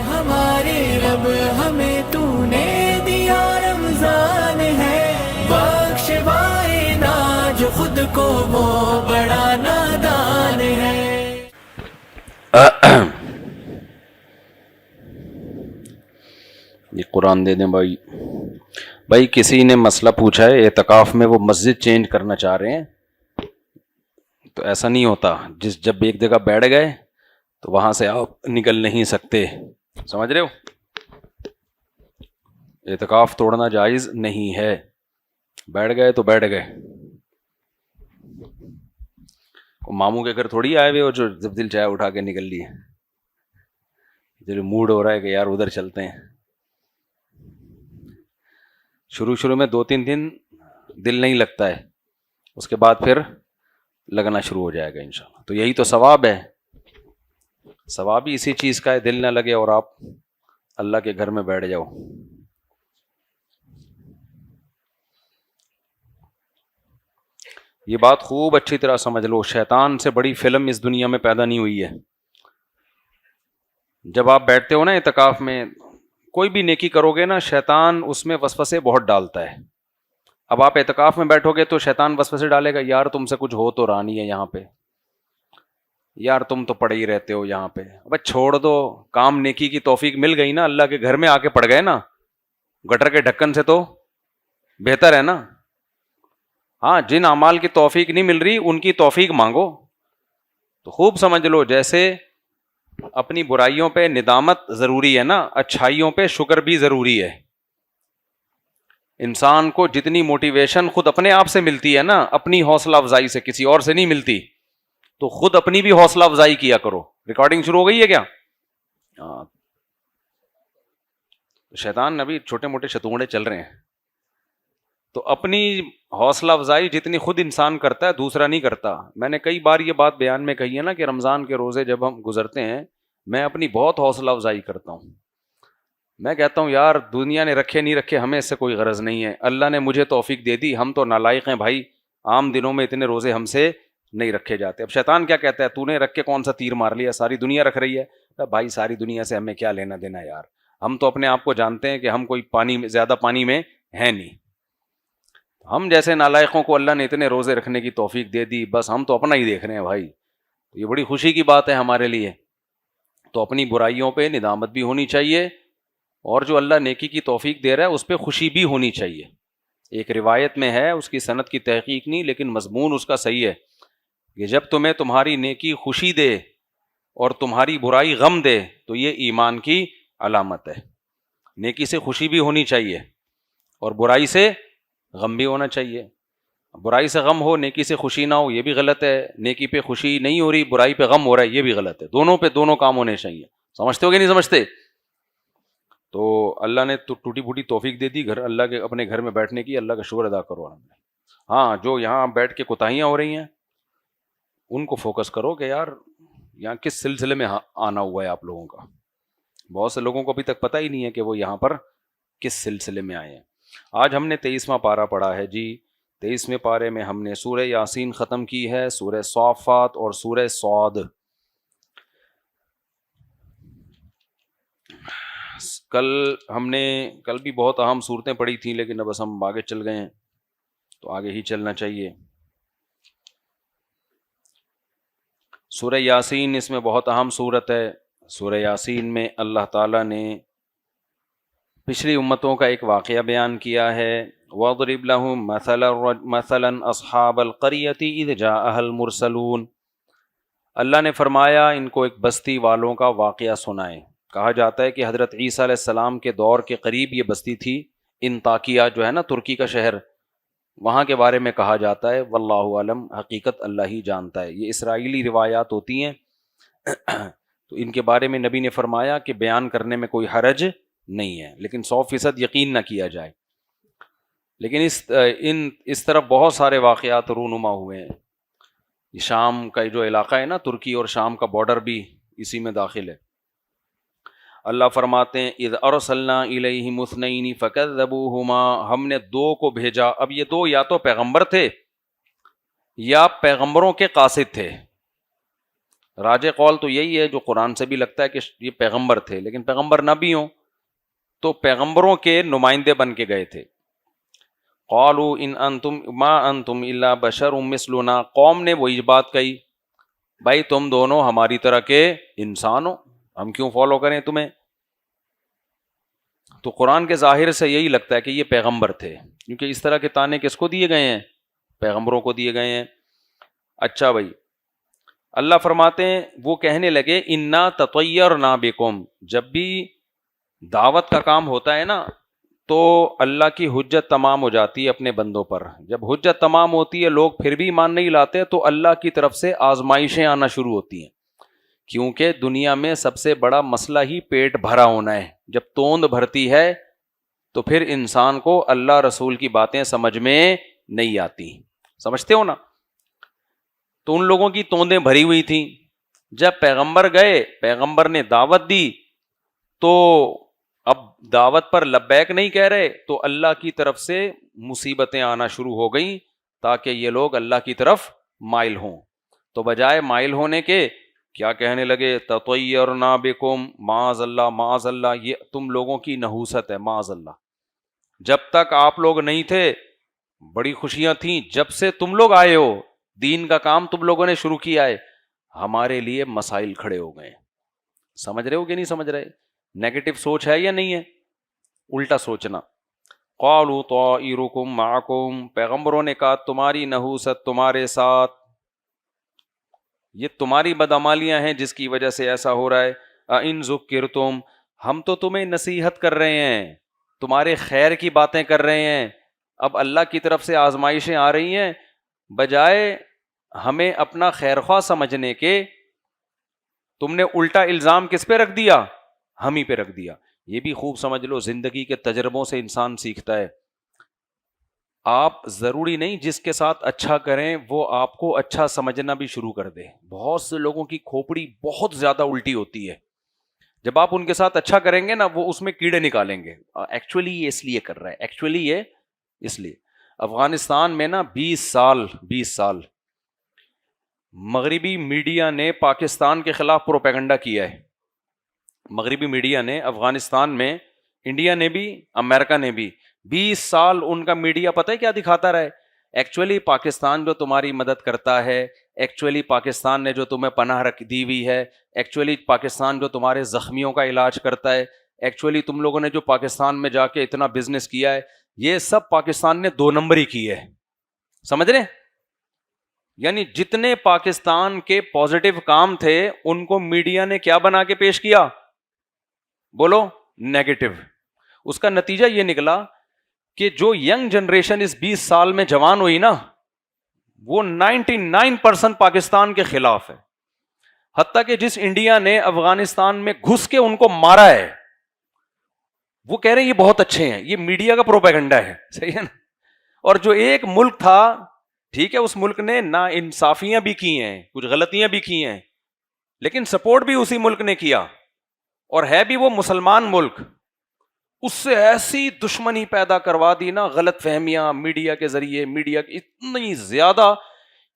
ہمارے رب ہمیں تو نے دیا رمضان ہے، بخشوائے نا جو خود کو وہ بڑا نادان ہے۔ یہ قرآن دے دیں بھائی۔ بھائی کسی نے مسئلہ پوچھا ہے اعتکاف میں وہ مسجد چینج کرنا چاہ رہے ہیں، تو ایسا نہیں ہوتا، جب ایک جگہ بیٹھ گئے تو وہاں سے آپ نکل نہیں سکتے، سمجھ رہے ہو؟ اعتکاف توڑنا جائز نہیں ہے، بیٹھ گئے تو بیٹھ گئے۔ ماموں کے گھر تھوڑی آئے ہوئے ہو جو جب دل چاہے اٹھا کے نکل لیے، جو موڈ ہو رہا ہے کہ یار ادھر چلتے ہیں۔ شروع میں 2-3 دن دل نہیں لگتا ہے، اس کے بعد پھر لگنا شروع ہو جائے گا انشاءاللہ۔ تو یہی تو ثواب ہے، ثواب ہی اسی چیز کا ہے، دل نہ لگے اور آپ اللہ کے گھر میں بیٹھ جاؤ۔ یہ بات خوب اچھی طرح سمجھ لو، شیطان سے بڑی فلم اس دنیا میں پیدا نہیں ہوئی ہے۔ جب آپ بیٹھتے ہو نا اعتکاف میں، کوئی بھی نیکی کرو گے نا، شیطان اس میں وسوسے بہت ڈالتا ہے۔ اب آپ اعتکاف میں بیٹھو گے تو شیطان وسوسے ڈالے گا، یار تم سے کچھ ہو تو رہا نہیں ہے یہاں پہ، یار تم تو پڑے ہی رہتے ہو یہاں پہ، اب چھوڑ دو، کام نیکی کی توفیق مل گئی نا، اللہ کے گھر میں آ کے پڑ گئے نا، گٹر کے ڈھکن سے تو بہتر ہے نا۔ ہاں، جن اعمال کی توفیق نہیں مل رہی ان کی توفیق مانگو۔ تو خوب سمجھ لو، جیسے اپنی برائیوں پہ ندامت ضروری ہے نا، اچھائیوں پہ شکر بھی ضروری ہے۔ انسان کو جتنی موٹیویشن خود اپنے آپ سے ملتی ہے نا، اپنی حوصلہ افزائی سے، کسی اور سے نہیں ملتی، تو خود اپنی بھی حوصلہ افزائی کیا کرو۔ ریکارڈنگ شروع ہو گئی ہے کیا؟ ہاں، شیطان ابھی چھوٹے موٹے شتونگڑے چل رہے ہیں، تو اپنی حوصلہ افزائی جتنی خود انسان کرتا ہے دوسرا نہیں کرتا۔ میں نے کئی بار یہ بات بیان میں کہی ہے نا کہ رمضان کے روزے جب ہم گزرتے ہیں، میں اپنی بہت حوصلہ افزائی کرتا ہوں۔ میں کہتا ہوں یار دنیا نے رکھے نہیں رکھے ہمیں اس سے کوئی غرض نہیں ہے، اللہ نے مجھے توفیق دے دی، ہم تو نالائق ہیں بھائی، عام دنوں میں اتنے روزے ہم سے نہیں رکھے جاتے۔ اب شیطان کیا کہتا ہے، تو نے رکھ کے کون سا تیر مار لیا، ساری دنیا رکھ رہی ہے۔ بھائی ساری دنیا سے ہمیں کیا لینا دینا یار، ہم تو اپنے آپ کو جانتے ہیں کہ ہم کوئی زیادہ پانی میں ہیں نہیں۔ ہم جیسے نالائقوں کو اللہ نے اتنے روزے رکھنے کی توفیق دے دی، بس ہم تو اپنا ہی دیکھ رہے ہیں بھائی۔ یہ بڑی خوشی کی بات ہے ہمارے لیے۔ تو اپنی برائیوں پہ ندامت بھی ہونی چاہیے، اور جو اللہ نیکی کی توفیق دے رہا ہے اس پہ خوشی بھی ہونی چاہیے۔ ایک روایت میں ہے، اس کی سند کی تحقیق نہیں لیکن مضمون اس کا صحیح ہے، کہ جب تمہیں تمہاری نیکی خوشی دے اور تمہاری برائی غم دے تو یہ ایمان کی علامت ہے۔ نیکی سے خوشی بھی ہونی چاہیے اور برائی سے غم بھی ہونا چاہیے۔ برائی سے غم ہو، نیکی سے خوشی نہ ہو، یہ بھی غلط ہے۔ نیکی پہ خوشی نہیں ہو رہی، برائی پہ غم ہو رہا ہے، یہ بھی غلط ہے۔ دونوں پہ دونوں کام ہونے چاہیے۔ سمجھتے ہو کہ نہیں سمجھتے؟ تو اللہ نے تو ٹوٹی پھوٹی توفیق دے دی گھر اللہ کے اپنے گھر میں بیٹھنے کی، اللہ کا شکر ادا کرو۔ ہاں، جو یہاں بیٹھ کے کوتاہیاں ہو رہی ہیں ان کو فوکس کرو کہ یار یہاں کس سلسلے میں آنا ہوا ہے آپ لوگوں کا۔ بہت سے لوگوں کو ابھی تک پتہ ہی نہیں ہے کہ وہ یہاں پر کس سلسلے میں آئے ہیں۔ آج ہم نے 23واں پارہ پڑھا ہے جی۔ 23ویں پارے میں ہم نے سورہ یاسین ختم کی ہے، سورہ صافات اور سورہ صاد۔ کل بھی بہت اہم صورتیں پڑھی تھیں، لیکن اب بس ہم آگے چل گئے ہیں تو آگے ہی چلنا چاہیے۔ سورہ یاسین اس میں بہت اہم صورت ہے۔ سورہ یاسین میں اللہ تعالیٰ نے پچھلی امتوں کا ایک واقعہ بیان کیا ہے۔ وَاضْرِبْ لَهُم مَثَلًا أَصْحَابَ الْقَرْيَةِ إِذْ جَاءَهَا الْمُرْسَلُونَ۔ اللہ نے فرمایا ان کو ایک بستی والوں کا واقعہ سنائیں۔ کہا جاتا ہے کہ حضرت عیسیٰ علیہ السلام کے دور کے قریب یہ بستی تھی، انطاکیہ جو ہے نا ترکی کا شہر، وہاں کے بارے میں کہا جاتا ہے، واللہ عالم، حقیقت اللہ ہی جانتا ہے۔ یہ اسرائیلی روایات ہوتی ہیں تو ان کے بارے میں نبی نے فرمایا کہ بیان کرنے میں کوئی حرج نہیں ہے، لیکن 100% یقین نہ کیا جائے۔ لیکن اس طرف بہت سارے واقعات رونما ہوئے ہیں۔ شام کا جو علاقہ ہے نا، ترکی اور شام کا بارڈر بھی اسی میں داخل ہے۔ اللہ فرماتے ہیں اذ ارسلنا الیہم اثنین فکذبوہما، ہم نے 2 کو بھیجا۔ اب یہ 2 یا تو پیغمبر تھے یا پیغمبروں کے قاصد تھے۔ راجع قول تو یہی ہے جو قرآن سے بھی لگتا ہے کہ یہ پیغمبر تھے، لیکن پیغمبر نہ بھی ہوں تو پیغمبروں کے نمائندے بن کے گئے تھے. قالوا ان انتم ما انتم الا بشر مثلنا، قوم نے وہی بات کہی، بھائی تم دونوں ہماری طرح کے انسان ہو، ہم کیوں فالو کریں تمہیں. تو قرآن کے ظاہر سے یہی لگتا ہے کہ یہ پیغمبر تھے، کیونکہ اس طرح کے تانے کس کو دیے گئے ہیں؟ پیغمبروں کو دیے گئے ہیں. اچھا بھائی، اللہ فرماتے ہیں وہ کہنے لگے انا تطیرنا بکم، جب بھی دعوت کا کام ہوتا ہے نا تو اللہ کی حجت تمام ہو جاتی ہے اپنے بندوں پر. جب حجت تمام ہوتی ہے لوگ پھر بھی ایمان نہیں لاتے تو اللہ کی طرف سے آزمائشیں آنا شروع ہوتی ہیں، کیونکہ دنیا میں سب سے بڑا مسئلہ ہی پیٹ بھرا ہونا ہے. جب توند بھرتی ہے تو پھر انسان کو اللہ رسول کی باتیں سمجھ میں نہیں آتی. سمجھتے ہو نا؟ تو ان لوگوں کی توندیں بھری ہوئی تھیں. جب پیغمبر گئے، پیغمبر نے دعوت دی تو اب دعوت پر لبیک نہیں کہہ رہے تو اللہ کی طرف سے مصیبتیں آنا شروع ہو گئیں تاکہ یہ لوگ اللہ کی طرف مائل ہوں. تو بجائے مائل ہونے کے کیا کہنے لگے؟ تطیرنا بکم، معاذ اللہ معاذ اللہ، یہ تم لوگوں کی نحوست ہے، معاذ اللہ. جب تک آپ لوگ نہیں تھے بڑی خوشیاں تھیں، جب سے تم لوگ آئے ہو دین کا کام تم لوگوں نے شروع کیا ہے، ہمارے لیے مسائل کھڑے ہو گئے. سمجھ رہے ہو کہ نہیں سمجھ رہے؟ نیگیٹو سوچ ہے یا نہیں ہے؟ الٹا سوچنا. قالوا طائرکم معکم، پیغمبروں نے کہا تمہاری نحوست تمہارے ساتھ، یہ تمہاری بدعمالیاں ہیں جس کی وجہ سے ایسا ہو رہا ہے. ان ذکرتم، ہم تو تمہیں نصیحت کر رہے ہیں، تمہارے خیر کی باتیں کر رہے ہیں. اب اللہ کی طرف سے آزمائشیں آ رہی ہیں، بجائے ہمیں اپنا خیر خواہ سمجھنے کے تم نے الٹا الزام کس پہ رکھ دیا؟ ہم ہی پہ رکھ دیا. یہ بھی خوب سمجھ لو، زندگی کے تجربوں سے انسان سیکھتا ہے. آپ ضروری نہیں جس کے ساتھ اچھا کریں وہ آپ کو اچھا سمجھنا بھی شروع کر دے. بہت سے لوگوں کی کھوپڑی بہت زیادہ الٹی ہوتی ہے، جب آپ ان کے ساتھ اچھا کریں گے نا وہ اس میں کیڑے نکالیں گے. ایکچولی یہ اس لیے کر رہا ہے، ایکچولی یہ اس لیے. افغانستان میں نا 20 سال مغربی میڈیا نے پاکستان کے خلاف پروپیگنڈا کیا ہے. مغربی میڈیا نے افغانستان میں، انڈیا نے بھی امریکہ نے بھی 20 سال ان کا میڈیا پتہ ہے کیا دکھاتا رہے؟ ایکچولی پاکستان جو تمہاری مدد کرتا ہے، ایکچولی پاکستان نے جو تمہیں پناہ رکھ دی ہوئی ہے، ایکچولی پاکستان جو تمہارے زخمیوں کا علاج کرتا ہے، ایکچولی تم لوگوں نے جو پاکستان میں جا کے اتنا بزنس کیا ہے، یہ سب پاکستان نے 2 نمبری کی ہے. سمجھ رہے؟ یعنی جتنے پاکستان کے پازیٹیو کام تھے ان کو میڈیا نے کیا بنا کے پیش کیا؟ بولو، نیگیٹو. اس کا نتیجہ یہ نکلا کہ جو ینگ جنریشن اس 20 سال میں جوان ہوئی نا وہ 99% پاکستان کے خلاف ہے. حتیٰ کہ جس انڈیا نے افغانستان میں گھس کے ان کو مارا ہے وہ کہہ رہے ہیں یہ بہت اچھے ہیں. یہ میڈیا کا پروپیگنڈا ہے، صحیح ہے نا. اور جو ایک ملک تھا، ٹھیک ہے اس ملک نے نا انصافیاں بھی کی ہیں، کچھ غلطیاں بھی کی ہیں، لیکن سپورٹ بھی اسی ملک نے کیا، اور ہے بھی وہ مسلمان ملک. اس سے ایسی دشمنی پیدا کروا دی نا، غلط فہمیاں میڈیا کے ذریعے، میڈیا اتنی زیادہ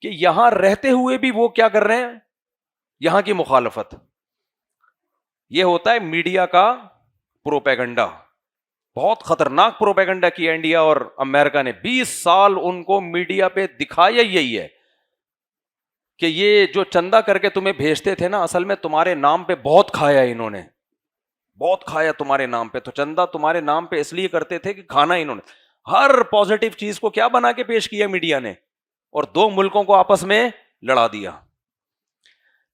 کہ یہاں رہتے ہوئے بھی وہ کیا کر رہے ہیں؟ یہاں کی مخالفت. یہ ہوتا ہے میڈیا کا پروپیگنڈا. بہت خطرناک پروپیگنڈا کیا انڈیا اور امریکہ نے. 20 سال ان کو میڈیا پہ دکھایا یہی ہے کہ یہ جو چندہ کر کے تمہیں بھیجتے تھے نا، اصل میں تمہارے نام پہ بہت کھایا انہوں نے، بہت کھایا تمہارے نام پہ. تو چندہ تمہارے نام پہ اس لیے کرتے تھے کہ کھانا انہوں نے. ہر پازیٹیو چیز کو کیا بنا کے پیش کیا میڈیا نے، اور 2 ملکوں کو آپس میں لڑا دیا.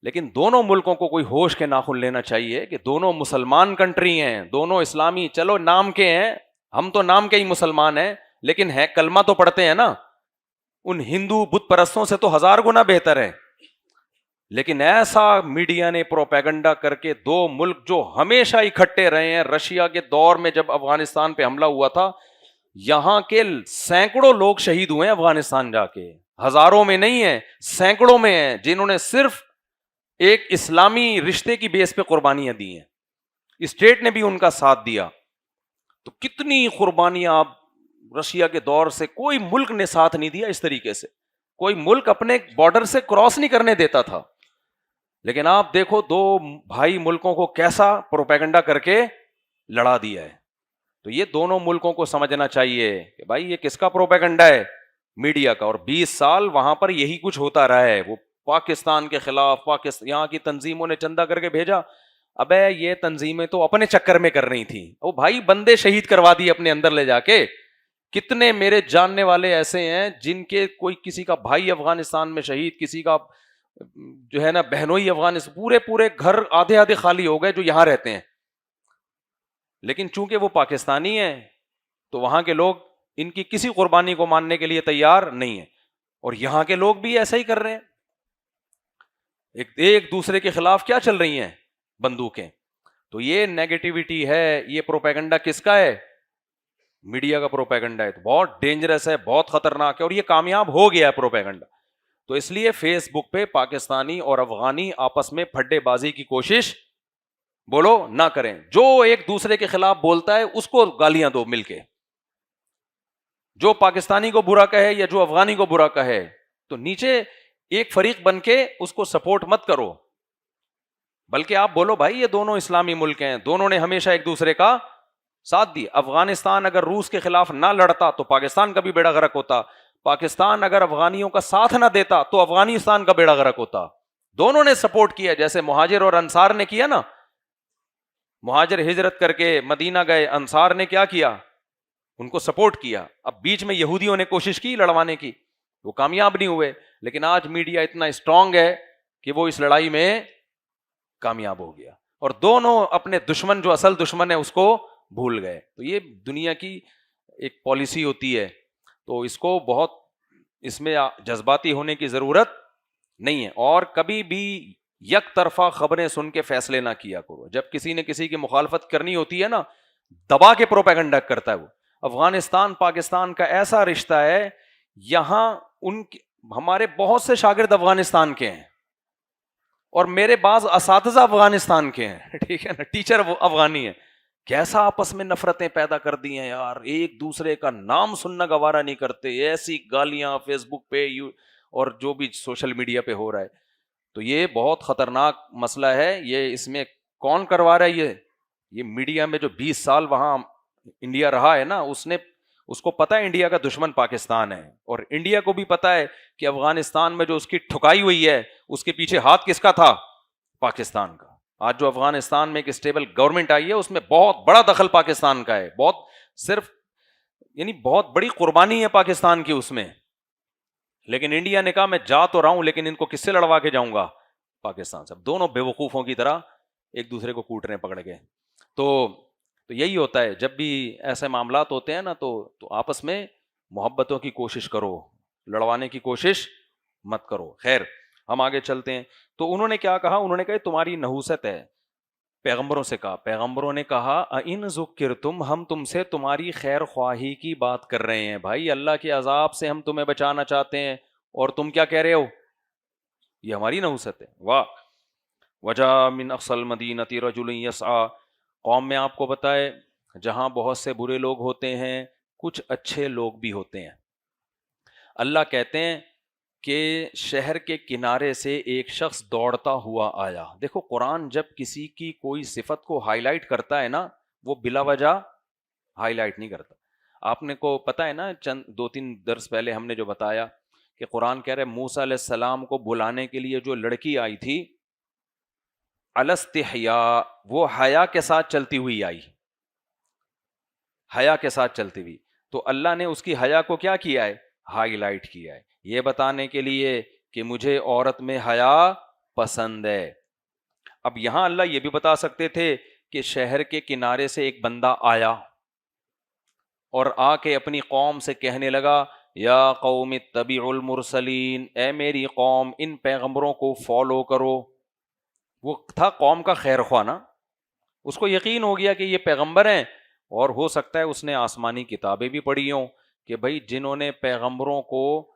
لیکن دونوں ملکوں کو کوئی ہوش کے ناخن لینا چاہیے کہ دونوں مسلمان کنٹری ہیں، دونوں اسلامی، چلو نام کے ہیں، ہم تو نام کے ہی مسلمان ہیں لیکن ہے کلمہ تو پڑھتے ہیں نا. ان ہندو بت پرستوں سے تو 1000 گنا بہتر ہے. لیکن ایسا میڈیا نے پروپیگنڈا کر کے 2 ملک جو ہمیشہ اکٹھے رہے ہیں. رشیا کے دور میں جب افغانستان پہ حملہ ہوا تھا، یہاں کے سینکڑوں لوگ شہید ہوئے ہیں افغانستان جا کے. ہزاروں میں نہیں ہیں، سینکڑوں میں ہیں جنہوں نے صرف ایک اسلامی رشتے کی بیس پہ قربانیاں دی ہیں. اسٹیٹ نے بھی ان کا ساتھ دیا. تو کتنی قربانیاں. آپ رشیا کے دور سے کوئی ملک نے ساتھ نہیں دیا اس طریقے سے. کوئی ملک اپنے بارڈر سے کراس نہیں کرنے دیتا تھا. لیکن آپ دیکھو دو بھائی ملکوں کو کیسا پروپیگنڈا کر کے لڑا دیا ہے. تو یہ دونوں ملکوں کو سمجھنا چاہیے کہ بھائی یہ کس کا پروپیگنڈا ہے؟ میڈیا کا. اور 20 سال وہاں پر یہی کچھ ہوتا رہا ہے. وہ پاکستان کے خلاف یہاں کی تنظیموں نے چندہ کر کے بھیجا. ابے یہ تنظیمیں تو اپنے چکر میں کر رہی تھیں. او بھائی بندے شہید کروا دیے اپنے اندر لے جا کے. کتنے میرے جاننے والے ایسے ہیں جن کے کوئی کسی کا بھائی افغانستان میں شہید, کسی کا جو ہے نا بہنوئی افغانستان, پورے گھر آدھے خالی ہو گئے جو یہاں رہتے ہیں. لیکن چونکہ وہ پاکستانی ہیں تو وہاں کے لوگ ان کی کسی قربانی کو ماننے کے لیے تیار نہیں ہیں. اور یہاں کے لوگ بھی ایسا ہی کر رہے ہیں. ایک دوسرے کے خلاف کیا چل رہی ہیں؟ بندوقیں. تو یہ نیگیٹیوٹی ہے, یہ پروپیگنڈا کس کا ہے؟ میڈیا کا پروپیگنڈا ہے. تو بہت ڈینجرس ہے, بہت خطرناک ہے, اور یہ کامیاب ہو گیا ہے پروپیگنڈا. تو اس لیے فیس بک پہ پاکستانی اور افغانی آپس میں پھڈے بازی کی کوشش بولو نہ کریں. جو ایک دوسرے کے خلاف بولتا ہے اس کو گالیاں دو مل کے. جو پاکستانی کو برا کہے یا جو افغانی کو برا کہے تو نیچے ایک فریق بن کے اس کو سپورٹ مت کرو, بلکہ آپ بولو بھائی یہ دونوں اسلامی ملک ہیں, دونوں نے ہمیشہ ایک دوسرے کا ساتھ دی. افغانستان اگر روس کے خلاف نہ لڑتا تو پاکستان کا بھی بیڑا غرق ہوتا. پاکستان اگر افغانیوں کا ساتھ نہ دیتا تو افغانستان کا بیڑا غرق ہوتا. دونوں نے سپورٹ کیا, جیسے مہاجر اور انصار نے کیا نا. مہاجر ہجرت کر کے مدینہ گئے, انصار نے کیا کیا؟ ان کو سپورٹ کیا. اب بیچ میں یہودیوں نے کوشش کی لڑوانے کی, وہ کامیاب نہیں ہوئے. لیکن آج میڈیا اتنا اسٹرانگ ہے کہ وہ اس لڑائی میں کامیاب ہو گیا, اور دونوں اپنے دشمن جو اصل دشمن ہے اس کو بھول گئے. تو یہ دنیا کی ایک پالیسی ہوتی ہے, تو اس کو بہت اس میں جذباتی ہونے کی ضرورت نہیں ہے. اور کبھی بھی یک طرفہ خبریں سن کے فیصلے نہ کیا کرو. جب کسی نے کسی کی مخالفت کرنی ہوتی ہے نا, دبا کے پروپیگنڈا کرتا ہے وہ. افغانستان پاکستان کا ایسا رشتہ ہے, یہاں ہمارے بہت سے شاگرد افغانستان کے ہیں, اور میرے بعض اساتذہ افغانستان کے ہیں, ٹھیک ہے نا, ٹیچر وہ افغانی ہیں. کیسا آپس میں نفرتیں پیدا کر دی ہیں یار, ایک دوسرے کا نام سننا گوارا نہیں کرتے, ایسی گالیاں فیس بک پہ اور جو بھی سوشل میڈیا پہ ہو رہا ہے. تو یہ بہت خطرناک مسئلہ ہے. یہ اس میں کون کروا رہا ہے؟ یہ میڈیا میں جو 20 سال وہاں انڈیا رہا ہے نا, اس کو پتا ہے انڈیا کا دشمن پاکستان ہے, اور انڈیا کو بھی پتا ہے کہ افغانستان میں جو اس کی ٹھکائی ہوئی ہے اس کے پیچھے ہاتھ کس کا تھا؟ پاکستان کا. آج جو افغانستان میں ایک اسٹیبل گورنمنٹ آئی ہے اس میں بہت بڑا دخل پاکستان کا ہے, بہت بڑی قربانی ہے پاکستان کی اس میں. لیکن انڈیا نے کہا میں جا تو رہا ہوں لیکن ان کو کس سے لڑوا کے جاؤں گا؟ پاکستان سے. دونوں بے وقوفوں کی طرح ایک دوسرے کو کوٹ رہے ہیں پکڑ کے. تو یہی ہوتا ہے جب بھی ایسے معاملات ہوتے ہیں نا, تو آپس میں محبتوں کی کوشش کرو, لڑوانے کی کوشش مت کرو. خیر ہم آگے چلتے ہیں. تو انہوں نے کیا کہا؟ انہوں نے کہا تمہاری نحوست ہے. پیغمبروں سے کہا, پیغمبروں نے کہا ان ذکرتم, ہم تم سے تمہاری خیر خواہی کی بات کر رہے ہیں. بھائی اللہ کے عذاب سے ہم تمہیں بچانا چاہتے ہیں, اور تم کیا کہہ رہے ہو؟ یہ ہماری نحوست ہے. واہ. وجاء من اقصى المدینۃ رجل یسعى, قوم میں آپ کو بتائے جہاں بہت سے برے لوگ ہوتے ہیں کچھ اچھے لوگ بھی ہوتے ہیں. اللہ کہتے ہیں کہ شہر کے کنارے سے ایک شخص دوڑتا ہوا آیا. دیکھو قرآن جب کسی کی کوئی صفت کو ہائی لائٹ کرتا ہے نا, وہ بلا وجہ ہائی لائٹ نہیں کرتا. آپ نے کو پتا ہے نا, 2-3 درس پہلے ہم نے جو بتایا کہ قرآن کہہ رہے موسیٰ علیہ السلام کو بلانے کے لیے جو لڑکی آئی تھی الاستحیاء, وہ حیا کے ساتھ چلتی ہوئی آئی, حیا کے ساتھ چلتی ہوئی. تو اللہ نے اس کی حیا کو کیا کیا ہے؟ ہائی لائٹ کیا ہے, یہ بتانے کے لیے کہ مجھے عورت میں حیا پسند ہے. اب یہاں اللہ یہ بھی بتا سکتے تھے کہ شہر کے کنارے سے ایک بندہ آیا اور آ کے اپنی قوم سے کہنے لگا یا قوم اتبعوا المرسلین, اے میری قوم ان پیغمبروں کو فالو کرو. وہ تھا قوم کا خیر خواہ نا, اس کو یقین ہو گیا کہ یہ پیغمبر ہیں, اور ہو سکتا ہے اس نے آسمانی کتابیں بھی پڑھی ہوں کہ بھائی جنہوں نے پیغمبروں کو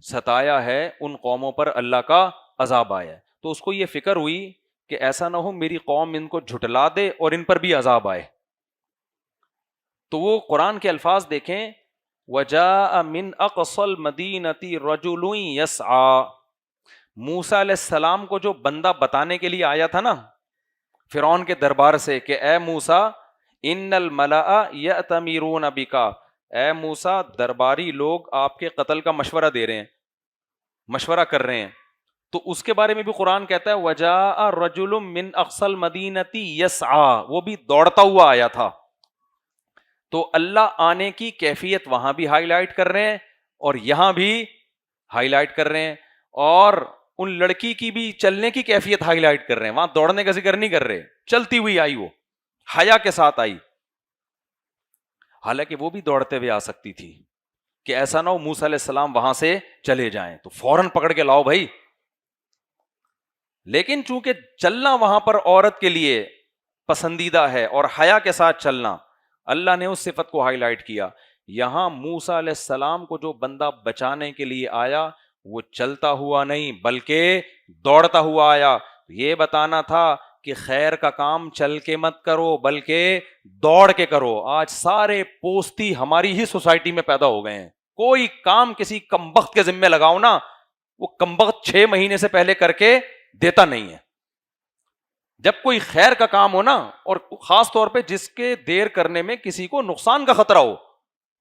ستایا ہے ان قوموں پر اللہ کا عذاب آیا ہے. تو اس کو یہ فکر ہوئی کہ ایسا نہ ہو میری قوم ان کو جھٹلا دے اور ان پر بھی عذاب آئے. تو وہ قرآن کے الفاظ دیکھیں, وَجَاءَ مِنْ أَقْصَى الْمَدِينَةِ رَجُلٌ يَسْعَى, موسیٰ علیہ السلام کو جو بندہ بتانے کے لیے آیا تھا نا فرعون کے دربار سے کہ اے موسیٰ ان الملأ یأتمرون بک، اے موسیٰ درباری لوگ آپ کے قتل کا مشورہ دے رہے ہیں، مشورہ کر رہے ہیں، تو اس کے بارے میں بھی قرآن کہتا ہے وجاء رجل من اقصى المدینۃ یسعی، وہ بھی دوڑتا ہوا آیا تھا. تو اللہ آنے کی کیفیت وہاں بھی ہائی لائٹ کر رہے ہیں اور یہاں بھی ہائی لائٹ کر رہے ہیں، اور ان لڑکی کی بھی چلنے کی کیفیت ہائی لائٹ کر رہے ہیں. وہاں دوڑنے کا ذکر نہیں کر رہے، چلتی ہوئی آئی، وہ حیا کے ساتھ آئی، حالانکہ وہ بھی دوڑتے ہوئے آ سکتی تھی کہ ایسا نہ ہو موسیٰ علیہ السلام وہاں سے چلے جائیں تو فوراً پکڑ کے لاؤ بھائی. لیکن چونکہ چلنا وہاں پر عورت کے لیے پسندیدہ ہے اور حیا کے ساتھ چلنا، اللہ نے اس صفت کو ہائی لائٹ کیا. یہاں موسیٰ علیہ السلام کو جو بندہ بچانے کے لیے آیا وہ چلتا ہوا نہیں بلکہ دوڑتا ہوا آیا. یہ بتانا تھا کہ خیر کا کام چل کے مت کرو بلکہ دوڑ کے کرو. آج سارے پوستی ہماری ہی سوسائٹی میں پیدا ہو گئے ہیں. کوئی کام کسی کمبخت کے ذمہ لگاؤ نا، وہ کمبخت 6 مہینے سے پہلے کر کے دیتا نہیں ہے. جب کوئی خیر کا کام ہو نا، اور خاص طور پہ جس کے دیر کرنے میں کسی کو نقصان کا خطرہ ہو،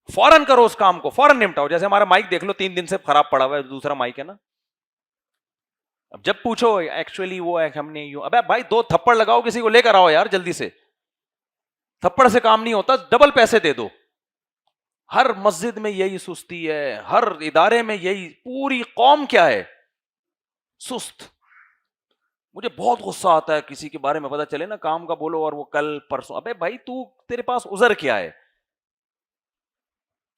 فوراً کرو اس کام کو، فوراً نمٹاؤ. جیسے ہمارا مائک دیکھ لو 3 دن سے خراب پڑا ہوا ہے، دوسرا مائک ہے نا. اب جب پوچھو ایکچولی وہ ہے ہم نے یوں، ابے بھائی 2 تھپڑ لگاؤ کسی کو، لے کر آؤ یار جلدی سے. تھپڑ سے کام نہیں ہوتا، ڈبل پیسے دے دو. ہر مسجد میں یہی سستی ہے، ہر ادارے میں یہی، پوری قوم کیا ہے سست. مجھے بہت غصہ آتا ہے کسی کے بارے میں پتا چلے نا کام کا بولو اور وہ کل پرسوں، ابے بھائی تو تیرے پاس عذر کیا ہے.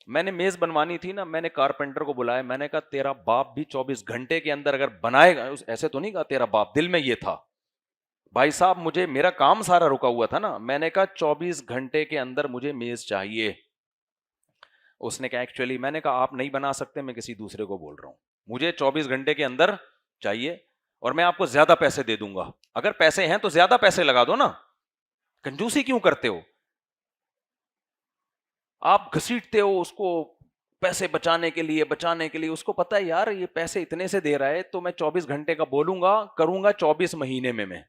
میں نے میز بنوانی تھی نا، میں نے کارپینٹر کو بلایا، میں نے کہا تیرا باپ بھی 24 گھنٹے کے اندر اگر بنائے گا، ایسے تو نہیں کہا تیرا باپ، دل میں یہ تھا بھائی صاحب مجھے میرا کام سارا رکا ہوا تھا نا، میں نے کہا 24 گھنٹے کے اندر مجھے میز چاہیے. اس نے کہا ایکچولی، میں نے کہا آپ نہیں بنا سکتے، میں کسی دوسرے کو بول رہا ہوں، مجھے 24 گھنٹے کے اندر چاہیے اور میں آپ کو زیادہ پیسے دے دوں گا. اگر پیسے ہیں تو زیادہ پیسے لگا دو نا، کنجوسی کیوں کرتے ہو؟ آپ گھسیٹتے ہو اس کو پیسے بچانے کے لیے اس کو پتا ہے یار یہ پیسے اتنے سے دے رہا ہے تو میں 24 گھنٹے کا بولوں گا، کروں گا 24 مہینے میں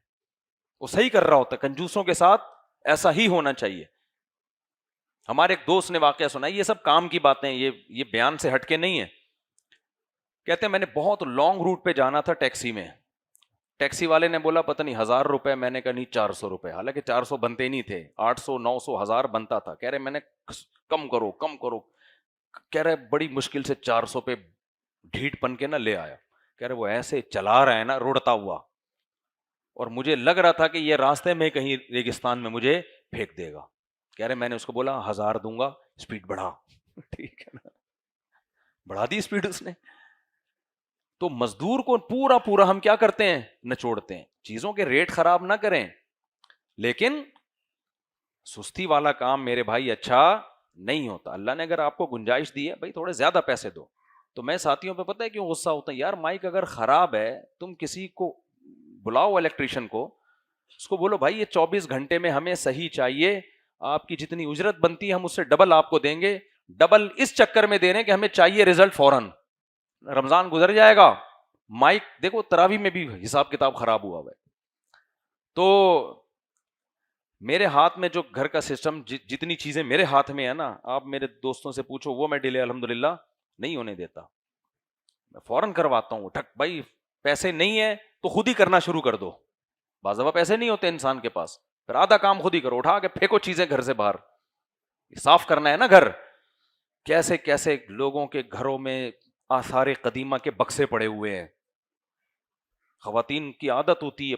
وہ صحیح کر رہا ہوتا. کنجوسوں کے ساتھ ایسا ہی ہونا چاہیے. ہمارے ایک دوست نے واقعہ سنا، یہ سب کام کی باتیں، یہ بیان سے ہٹ کے نہیں ہے. کہتے ہیں میں نے بہت لانگ روٹ پہ جانا تھا ٹیکسی میں، ٹیکسی والے نے بولا پتہ نہیں 1000 روپے، میں نے کہا نہیں 400 روپے، حالانکہ 400 بنتے نہیں تھے، 800 900 1000 بنتا تھا. کہہ رہے میں نے کم کرو، کہہ رہے بڑی مشکل سے 400 پہ ڈھیٹ پن کے نہ لے آیا. کہہ رہے وہ ایسے چلا رہا ہے نا روڑتا ہوا، اور مجھے لگ رہا تھا کہ یہ راستے میں کہیں ریگستان میں مجھے پھینک دے گا. کہہ رہے میں نے اس کو بولا 1000 دوں گا، اسپیڈ بڑھا. ٹھیک ہے نا، بڑھا دی اسپیڈ اس نے. تو مزدور کو پورا ہم کیا کرتے ہیں، نچوڑتے ہیں. چیزوں کے ریٹ خراب نہ کریں، لیکن سستی والا کام میرے بھائی اچھا نہیں ہوتا. اللہ نے اگر آپ کو گنجائش دی ہے بھائی تھوڑے زیادہ پیسے دو. تو میں ساتھیوں پہ پتہ ہے کیوں غصہ ہوتا ہے یار، مائک اگر خراب ہے تم کسی کو بلاؤ الیکٹریشین کو، اس کو بولو بھائی یہ 24 گھنٹے میں ہمیں صحیح چاہیے، آپ کی جتنی اجرت بنتی ہے ہم اس سے ڈبل آپ کو دیں گے. ڈبل اس چکر میں دے رہے ہیں کہ ہمیں چاہیے رزلٹ فوراً. رمضان گزر جائے گا، مائک دیکھو تراویح میں بھی حساب کتاب خراب ہوا ہے. تو میرے ہاتھ میں جو گھر کا سسٹم، جتنی چیزیں میرے ہاتھ میں ہے نا، آپ میرے دوستوں سے پوچھو، وہ میں ڈیلے الحمدللہ نہیں ہونے دیتا، میں فوراً کرواتا ہوں. ٹھک بھائی پیسے نہیں ہے تو خود ہی کرنا شروع کر دو. بعض دفعہ پیسے نہیں ہوتے انسان کے پاس، پھر آدھا کام خود ہی کرو، اٹھا کے پھینکو چیزیں گھر سے باہر. صاف کرنا ہے نا گھر. کیسے کیسے لوگوں کے گھروں میں آثار قدیمہ کے بکسے پڑے ہوئے ہیں. خواتین کی عادت ہوتی ہے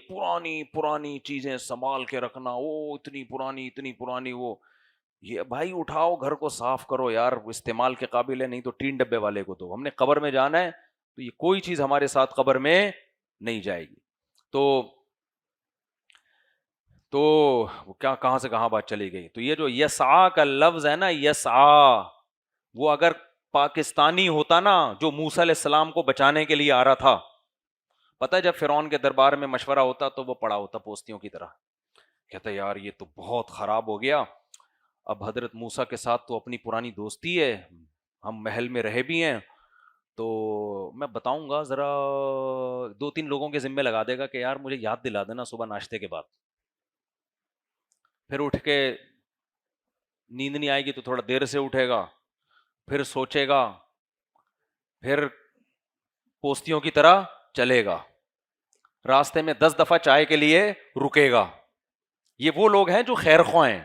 پرانی چیزیں سنبھال کے رکھنا، وہ اتنی پرانی وہ. یہ بھائی اٹھاؤ گھر کو صاف کرو یار، استعمال کے قابل ہے، نہیں تو ٹین ڈبے والے کو دو. ہم نے قبر میں جانا ہے تو یہ کوئی چیز ہمارے ساتھ قبر میں نہیں جائے گی. تو وہ کیا، کہاں سے کہاں بات چلی گئی. تو یہ جو یسعا کا لفظ ہے نا، یسعا، وہ اگر پاکستانی ہوتا نا جو موسیٰ علیہ السلام کو بچانے کے لیے آ رہا تھا، پتہ ہے جب فرعون کے دربار میں مشورہ ہوتا تو وہ پڑا ہوتا پوستیوں کی طرح، کہتا یار یہ تو بہت خراب ہو گیا. اب حضرت موسیٰ کے ساتھ تو اپنی پرانی دوستی ہے، ہم محل میں رہے بھی ہیں، تو میں بتاؤں گا ذرا 2-3 لوگوں کے ذمے لگا دے گا کہ یار مجھے یاد دلا دینا صبح ناشتے کے بعد. پھر اٹھ کے نیند نہیں آئے گی تو تھوڑا دیر سے اٹھے گا, پھر سوچے گا, پھر پوستیوں کی طرح چلے گا, راستے میں 10 دفعہ چائے کے لیے رکے گا. یہ وہ لوگ ہیں جو خیر خواہ ہیں,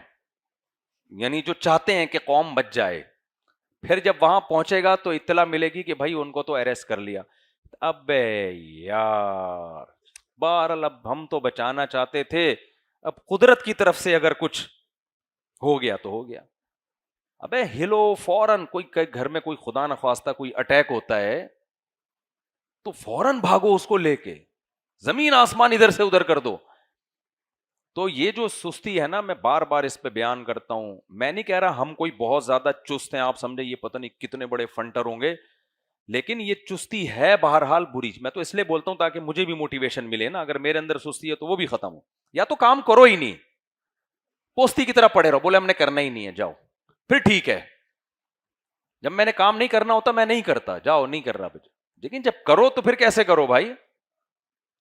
یعنی جو چاہتے ہیں کہ قوم بچ جائے. پھر جب وہاں پہنچے گا تو اطلاع ملے گی کہ بھائی ان کو تو اریسٹ کر لیا. اب یار بہرحال اب ہم تو بچانا چاہتے تھے, اب قدرت کی طرف سے اگر کچھ ہو گیا تو ہو گیا. ابے ہلو فوراً, کوئی گھر میں کوئی خدا نخواستہ کوئی اٹیک ہوتا ہے تو فوراً بھاگو اس کو لے کے, زمین آسمان ادھر سے ادھر کر دو. تو یہ جو سستی ہے نا, میں بار بار اس پہ بیان کرتا ہوں, میں نہیں کہہ رہا ہم کوئی بہت زیادہ چست ہیں, آپ سمجھے یہ پتہ نہیں کتنے بڑے فنٹر ہوں گے, لیکن یہ چستی ہے بہرحال بری. میں تو اس لیے بولتا ہوں تاکہ مجھے بھی موٹیویشن ملے نا, اگر میرے اندر سستی ہے تو وہ بھی ختم ہو. یا تو کام کرو ہی نہیں, پوستی کی طرح پڑے رہو, بولے ہم نے کرنا ہی نہیں ہے, جاؤ پھر ٹھیک ہے. جب میں نے کام نہیں کرنا ہوتا میں نہیں کرتا, جاؤ نہیں کر رہا. لیکن جب کرو تو پھر کیسے کرو بھائی.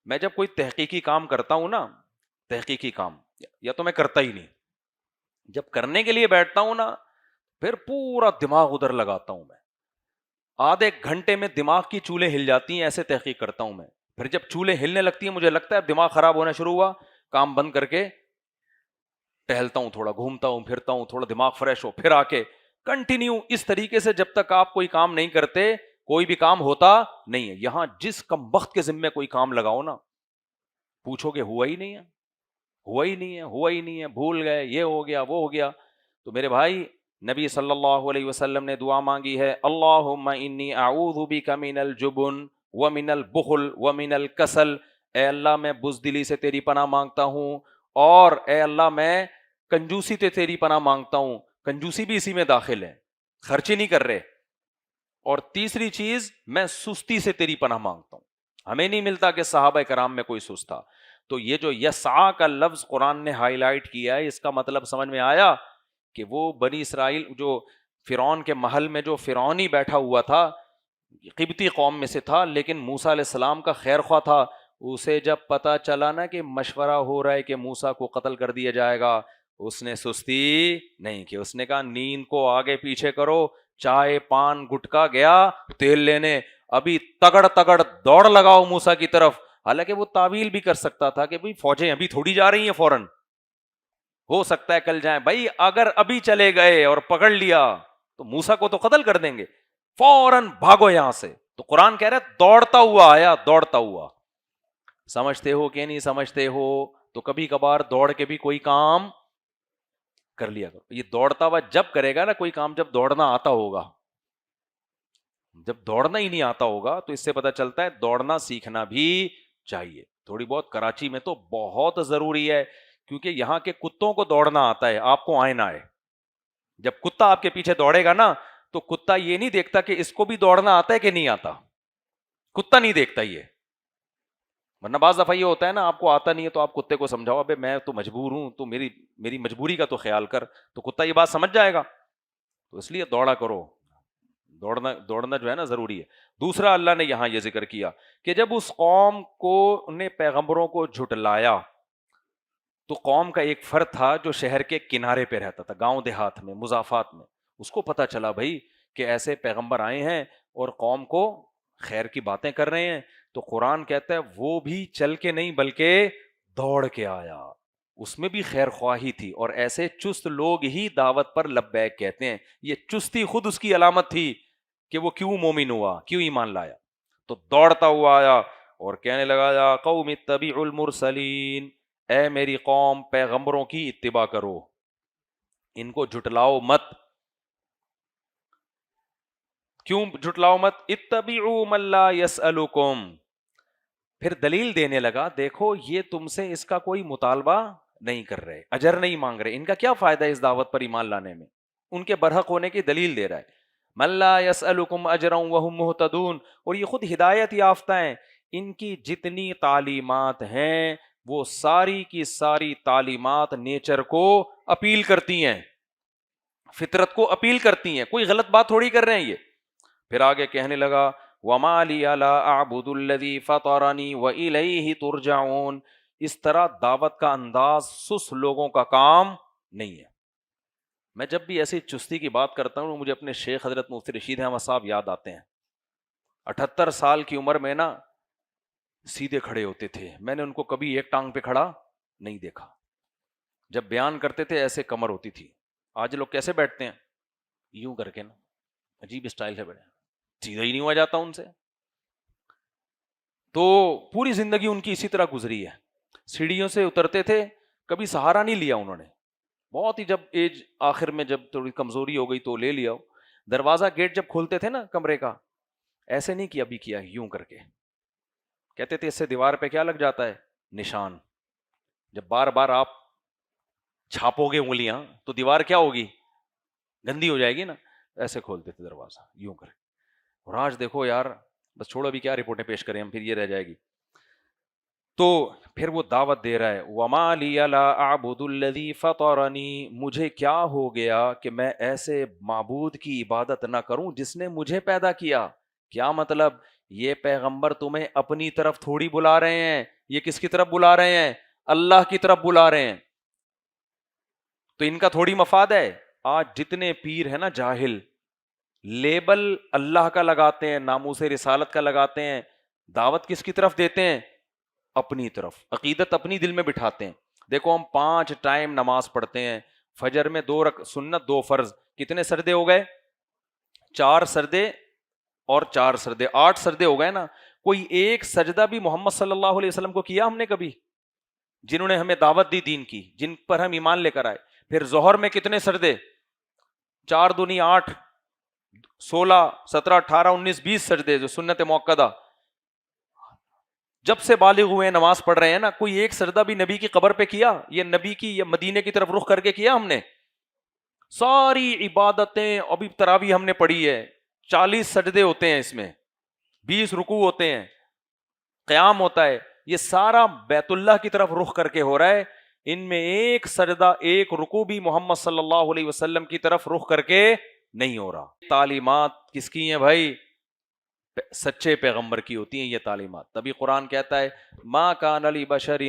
میں جب کوئی تحقیقی کام کرتا ہوں نا, تحقیقی کام, یا تو میں کرتا ہی نہیں, جب کرنے کے لیے بیٹھتا ہوں نا پھر پورا دماغ ادھر لگاتا ہوں. میں آدھے گھنٹے میں دماغ کی چولہے ہل جاتی ہیں, ایسے تحقیق کرتا ہوں میں. پھر جب چولہے ہلنے لگتی ہیں مجھے لگتا ہے دماغ خراب ہونا شروع ہوا, کام بند کر کے ٹہلتا ہوں, تھوڑا گھومتا ہوں پھرتا ہوں, تھوڑا دماغ فریش ہو, پھر آ کے کنٹینیو اس طریقے سے جب تک آپ کوئی کام نہیں کرتے کوئی بھی کام ہوتا نہیں ہے. یہاں جس کم وقت کے ذمے کوئی کام لگاؤ نا, پوچھو کہ ہوا ہی نہیں ہے, ہوا ہی نہیں ہے, ہوا ہی نہیں ہے, بھول گئے, یہ ہو گیا وہ ہو گیا. تو میرے بھائی نبی صلی اللہ علیہ وسلم نے دعا مانگی ہے, اللہم انی اعوذ بک من الجبن ومن البخل ومن الکسل. اے اللہ میں بزدلی سے تیری پناہ مانگتا ہوں, اور اے اللہ میں کنجوسی سے تیری پناہ مانگتا ہوں. کنجوسی بھی اسی میں داخل ہے, خرچی نہیں کر رہے. اور تیسری چیز میں سستی سے تیری پناہ مانگتا ہوں. ہمیں نہیں ملتا کہ صحابہ کرام میں کوئی سست تھا. تو یہ جو یسعا کا لفظ قرآن نے ہائی لائٹ کیا ہے, اس کا مطلب سمجھ میں آیا کہ وہ بنی اسرائیل جو فرعون کے محل میں جو فرعونی بیٹھا ہوا تھا, قبطی قوم میں سے تھا, لیکن موسیٰ علیہ السلام کا خیر خواہ تھا. اسے جب پتا چلا نا کہ مشورہ ہو رہا ہے کہ موسیٰ کو قتل کر دیا جائے گا, اس نے سستی نہیں کی. اس نے کہا نیند کو آگے پیچھے کرو, چائے پان گٹکا گیا تیل لینے, ابھی تگڑ تگڑ دوڑ لگاؤ موسیٰ کی طرف. حالانکہ وہ تعویل بھی کر سکتا تھا کہ بھئی فوجیں ابھی تھوڑی جا رہی ہیں, فوراً ہو سکتا ہے کل جائیں. بھائی اگر ابھی چلے گئے اور پکڑ لیا تو موسیٰ کو تو قتل کر دیں گے, فوراً بھاگو یہاں سے. تو قرآن کہہ رہا ہے دوڑتا ہوا آیا, دوڑتا ہوا. سمجھتے ہو کہ نہیں سمجھتے ہو؟ تو کبھی کبھار دوڑ کے بھی کوئی کام کر لیا کرو. یہ دوڑتا ہوا جب کرے گا نا کوئی کام, جب دوڑنا آتا ہوگا. جب دوڑنا ہی نہیں آتا ہوگا تو اس سے پتہ چلتا ہے دوڑنا سیکھنا بھی چاہیے تھوڑی بہت. کراچی میں تو بہت ضروری ہے, کیونکہ یہاں کے کتوں کو دوڑنا آتا ہے, آپ کو آئے نہ آئے. جب کتا آپ کے پیچھے دوڑے گا نا تو کتا یہ نہیں دیکھتا کہ اس کو بھی دوڑنا آتا ہے کہ نہیں آتا, کتا نہیں دیکھتا یہ. ورنہ بعض دفعہ یہ ہوتا ہے نا, آپ کو آتا نہیں ہے تو آپ کتے کو سمجھاؤ ابے میں تو مجبور ہوں, تو میری مجبوری کا تو خیال کر, تو کتا یہ بات سمجھ جائے گا. تو اس لیے دوڑا کرو, دوڑنا جو ہے نا ضروری ہے. دوسرا اللہ نے یہاں یہ ذکر کیا کہ جب اس قوم کو نے پیغمبروں کو جھٹلایا تو قوم کا ایک فرد تھا جو شہر کے کنارے پہ رہتا تھا, گاؤں دیہات میں, مضافات میں. اس کو پتا چلا بھائی کہ ایسے پیغمبر آئے ہیں اور قوم کو خیر کی باتیں کر رہے ہیں. تو قرآن کہتا ہے وہ بھی چل کے نہیں بلکہ دوڑ کے آیا, اس میں بھی خیر خواہی تھی. اور ایسے چست لوگ ہی دعوت پر لبیک کہتے ہیں. یہ چستی خود اس کی علامت تھی کہ وہ کیوں مومن ہوا, کیوں ایمان لایا. تو دوڑتا ہوا آیا اور کہنے لگا یا قوم اتبعوا المرسلین, اے میری قوم پیغمبروں کی اتباع کرو, ان کو جھٹلاؤ مت. کیوں جھٹلاؤ مت؟ اتبعوا من لا یسألکم. پھر دلیل دینے لگا, دیکھو یہ تم سے اس کا کوئی مطالبہ نہیں کر رہے, اجر نہیں مانگ رہے, ان کا کیا فائدہ ہے اس دعوت پر ایمان لانے میں. ان کے برحق ہونے کی دلیل دے رہا ہے. من لا یسألکم اجرا وہم مہتدون, اور یہ خود ہدایت یافتہ ہیں. ان کی جتنی تعلیمات ہیں وہ ساری کی ساری تعلیمات نیچر کو اپیل کرتی ہیں, فطرت کو اپیل کرتی ہیں, کوئی غلط بات تھوڑی کر رہے ہیں یہ. پھر آگے کہنے لگا وما لی لا اعبد الذی فطرنی والیہ ترجعون. اس طرح دعوت کا انداز سست لوگوں کا کام نہیں ہے. میں جب بھی ایسی چستی کی بات کرتا ہوں مجھے اپنے شیخ حضرت مفتی رشید احمد صاحب یاد آتے ہیں. 78 سال کی عمر میں نا سیدھے کھڑے ہوتے تھے. میں نے ان کو کبھی ایک ٹانگ پہ کھڑا نہیں دیکھا. جب بیان کرتے تھے ایسے کمر ہوتی تھی. آج لوگ کیسے بیٹھتے ہیں؟ یوں کر کے نا, عجیب اسٹائل سے بیٹھے, سیدھا ہی نہیں ہوا جاتا ان سے. تو پوری زندگی ان کی اسی طرح گزری ہے. سیڑھیوں سے اترتے تھے, کبھی سہارا نہیں لیا انہوں نے. بہت ہی جب ایج آخر میں جب تھوڑی کمزوری ہو گئی تو لے لیا. دروازہ گیٹ جب کھولتے تھے نا کمرے کا, ایسے نہیں کیا, ابھی کیا یوں کر کے. کہتے تھے اس سے دیوار پہ کیا لگ جاتا ہے؟ نشان. جب بار بار آپ چھاپو گے انگلیاں تو دیوار کیا ہوگی؟ گندی ہو جائے گی نا. ایسے کھولتے تھے دروازہ یوں کر. اور آج دیکھو یار, بس چھوڑو ابھی کیا رپورٹیں پیش کریں ہم, پھر یہ رہ جائے گی. تو پھر وہ دعوت دے رہا ہے, وما لی لا اعبد الذی فطرنی, مجھے کیا ہو گیا کہ میں ایسے معبود کی عبادت نہ کروں جس نے مجھے پیدا کیا. کیا مطلب؟ یہ پیغمبر تمہیں اپنی طرف تھوڑی بلا رہے ہیں, یہ کس کی طرف بلا رہے ہیں؟ اللہ کی طرف بلا رہے ہیں. تو ان کا تھوڑی مفاد ہے. آج جتنے پیر ہیں نا جاہل, لیبل اللہ کا لگاتے ہیں, ناموس رسالت کا لگاتے ہیں, دعوت کس کی طرف دیتے ہیں؟ اپنی طرف. عقیدت اپنی دل میں بٹھاتے ہیں. دیکھو ہم 5 ٹائم نماز پڑھتے ہیں, فجر میں 2 سنت 2 فرض, کتنے سردے ہو گئے؟ 4 سردے اور 4 سردے, 8 سردے ہو گئے نا. کوئی ایک سجدہ بھی محمد صلی اللہ علیہ وسلم کو کیا ہم نے کبھی؟ جنہوں نے ہمیں دعوت دی دین کی, جن پر ہم ایمان لے کر آئے. پھر ظہر میں کتنے سردے؟ 4 دونی 8, 16, 17, 18, 19, 20 سجدے جو سنت موقدہ. جب سے بالغ ہوئے نماز پڑھ رہے ہیں نا, کوئی ایک سجدہ بھی نبی کی قبر پہ کیا؟ یہ نبی کی یا مدینے کی طرف رخ کر کے کیا ہم نے؟ ساری عبادتیں, ابھی تراویح ہم نے پڑھی ہے, 40 سجدے ہوتے ہیں اس میں, 20 رکوع ہوتے ہیں, قیام ہوتا ہے, یہ سارا بیت اللہ کی طرف رخ کر کے ہو رہا ہے. ان میں ایک سجدہ, ایک رکوع بھی محمد صلی اللہ علیہ وسلم کی طرف رخ کر کے نہیں ہو رہا. تعلیمات کس کی ہیں بھائی؟ سچے پیغمبر کی ہوتی ہیں یہ تعلیمات. تبھی قرآن کہتا ہے ما کان لبشر,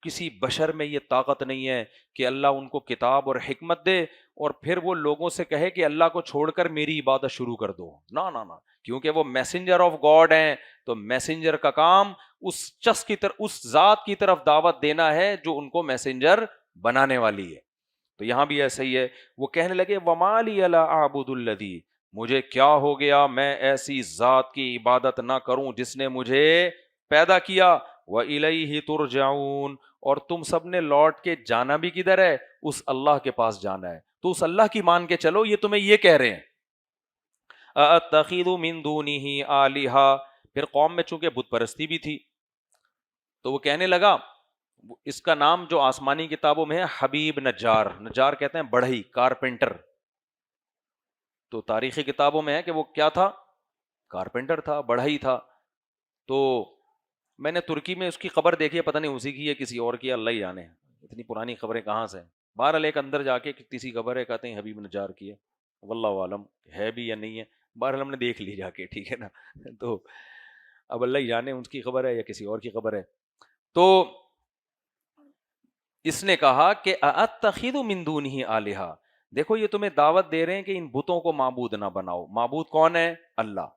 کسی بشر میں یہ طاقت نہیں ہے کہ اللہ ان کو کتاب اور حکمت دے اور پھر وہ لوگوں سے کہے کہ اللہ کو چھوڑ کر میری عبادت شروع کر دو. نہ نہ نہ, کیونکہ وہ میسنجر آف گاڈ ہیں. تو میسنجر کا کام اس شخص کی طرف, اس ذات کی طرف دعوت دینا ہے جو ان کو میسنجر بنانے والی ہے. تو یہاں بھی ایسا ہی ہے. وہ کہنے لگے وما لی لا اعبد الذی, مجھے کیا ہو گیا میں ایسی ذات کی عبادت نہ کروں جس نے مجھے پیدا کیا. وَإِلَيْهِ تُرْجَعُونَ, اور تم سب نے لوٹ کے جانا بھی کدھر ہے؟ اس اللہ کے پاس جانا ہے. تو اس اللہ کی مان کے چلو. یہ تمہیں یہ کہہ رہے ہیں أَأَتَّخِذُ مِن دُونِهِ آلِهَةً. پھر قوم میں چونکہ بت پرستی بھی تھی تو وہ کہنے لگا, اس کا نام جو آسمانی کتابوں میں ہے حبیب نجار, نجار کہتے ہیں بڑھئی, کارپینٹر. تو تاریخی کتابوں میں ہے کہ وہ کیا تھا؟ کارپینٹر تھا, بڑھئی تھا. تو میں نے ترکی میں اس کی قبر دیکھی ہے, پتہ نہیں اسی کی ہے کسی اور کی, اللہ ہی جانے, اتنی پرانی خبریں کہاں سے. بہرحال ایک اندر جا کے کسی خبر ہے, کہتے ہیں حبیب نجار کی ہے, واللہ عالم ہے بھی یا نہیں ہے. بہرحال ہم نے دیکھ لی جا کے, ٹھیک ہے نا. تو اب اللہ ہی جانے اس کی خبر ہے یا کسی اور کی خبر ہے. تو اس نے کہا کہ أَأَتَّخِذُ مِن دُونِهِ آلِهَةً, دیکھو یہ تمہیں دعوت دے رہے ہیں کہ ان بتوں کو معبود نہ بناؤ. معبود کون ہے؟ اللہ.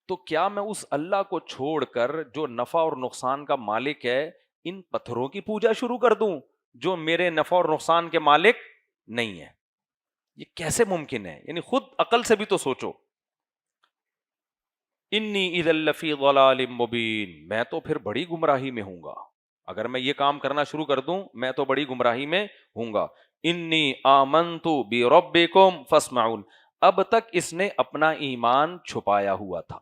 تو کیا میں اس اللہ کو چھوڑ کر جو نفع اور نقصان کا مالک ہے ان پتھروں کی پوجا شروع کر دوں جو میرے نفع اور نقصان کے مالک نہیں ہے؟ یہ کیسے ممکن ہے؟ یعنی خود عقل سے بھی تو سوچو. انی اذا لفی ضلال مبین, میں تو پھر بڑی گمراہی میں ہوں گا. اگر میں یہ کام کرنا شروع کر دوں میں تو بڑی گمراہی میں ہوں گا. انی آمنت بربکم فاسمعون. اب تک اس نے اپنا ایمان چھپایا ہوا تھا.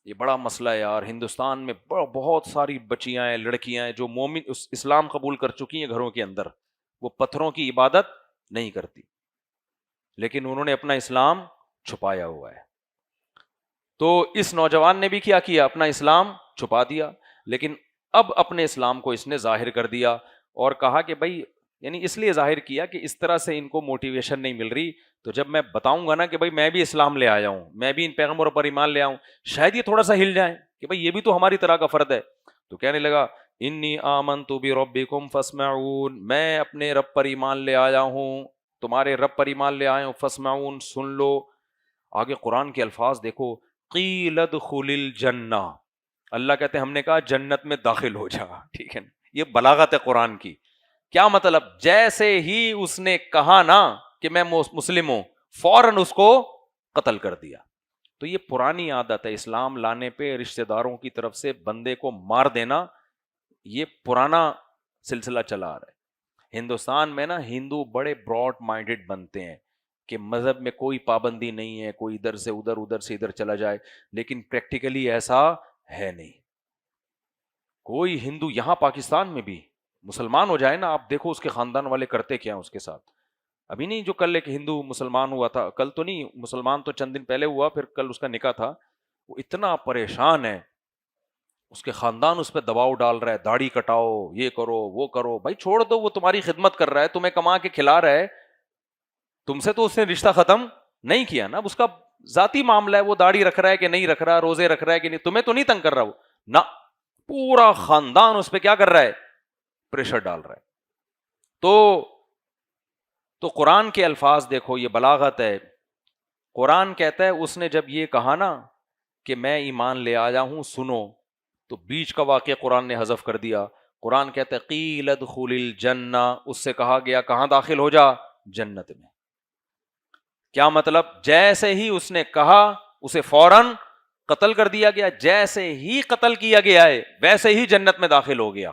یہ بڑا مسئلہ ہے یار. ہندوستان میں بہت ساری بچیاں ہیں, لڑکیاں ہیں جو مومن اسلام قبول کر چکی ہیں گھروں کے اندر, وہ پتھروں کی عبادت نہیں کرتی, لیکن انہوں نے اپنا اسلام چھپایا ہوا ہے. تو اس نوجوان نے بھی کیا کیا؟ اپنا اسلام چھپا دیا. لیکن اب اپنے اسلام کو اس نے ظاہر کر دیا اور کہا کہ بھائی یعنی اس لیے ظاہر کیا کہ اس طرح سے ان کو موٹیویشن نہیں مل رہی. تو جب میں بتاؤں گا نا کہ بھائی میں بھی اسلام لے آیا ہوں, میں بھی ان پیغمبروں پر ایمان لے آؤں, شاید یہ تھوڑا سا ہل جائیں کہ بھائی یہ بھی تو ہماری طرح کا فرد ہے. تو کہنے لگا انی آمنت بربکم فاسمعون, میں اپنے رب پر ایمان لے آیا ہوں, تمہارے رب پر ایمان لے آیا ہوں, فاسمعون سن لو. آگے قرآن کے الفاظ دیکھو, قیل ادخل الجنہ, اللہ کہتے ہیں ہم نے کہا جنت میں داخل ہو جا. ٹھیک ہے نا, یہ بلاغت ہے قرآن کی. کیا مطلب, جیسے ہی اس نے کہا نا کہ میں مسلم ہوں, فوراً اس کو قتل کر دیا. تو یہ پرانی عادت ہے, اسلام لانے پہ رشتہ داروں کی طرف سے بندے کو مار دینا, یہ پرانا سلسلہ چلا آ رہا ہے. ہندوستان میں نا ہندو بڑے براڈ مائنڈڈ بنتے ہیں کہ مذہب میں کوئی پابندی نہیں ہے, کوئی ادھر سے ادھر, ادھر سے ادھر چلا جائے, لیکن پریکٹیکلی ایسا ہے نہیں. کوئی ہندو یہاں پاکستان میں بھی مسلمان ہو جائے نا, آپ دیکھو اس کے خاندان والے کرتے کیا ہیں اس کے ساتھ. ابھی نہیں جو کل ایک ہندو مسلمان ہوا تھا, کل تو نہیں, مسلمان تو چند دن پہلے ہوا, پھر کل اس کا نکاح تھا, وہ اتنا پریشان ہے, اس کے خاندان اس پہ دباؤ ڈال رہا ہے, داڑھی کٹاؤ, یہ کرو وہ کرو. بھائی چھوڑ دو, وہ تمہاری خدمت کر رہا ہے, تمہیں کما کے کھلا رہا ہے, تم سے تو اس نے رشتہ ختم نہیں کیا نا, اس کا ذاتی معاملہ ہے, وہ داڑھی رکھ رہا ہے کہ نہیں رکھ رہا, روزے رکھ رہا ہے کہ نہیں, تمہیں تو نہیں تنگ کر رہا وہ نا. پورا خاندان اس پہ کیا کر رہا ہے, پریشر ڈال رہا ہے. تو قرآن کے الفاظ دیکھو, یہ بلاغت ہے. قرآن کہتا ہے اس نے جب یہ کہا نا کہ میں ایمان لے آیا ہوں, سنو, تو بیچ کا واقعہ قرآن نے حذف کر دیا. قرآن کہتا ہے قیل ادخل الجنہ, اس سے کہا گیا کہاں داخل ہو جا, جنت میں. کیا مطلب, جیسے ہی اس نے کہا اسے فوراً قتل کر دیا گیا, جیسے ہی قتل کیا گیا ہے ویسے ہی جنت میں داخل ہو گیا.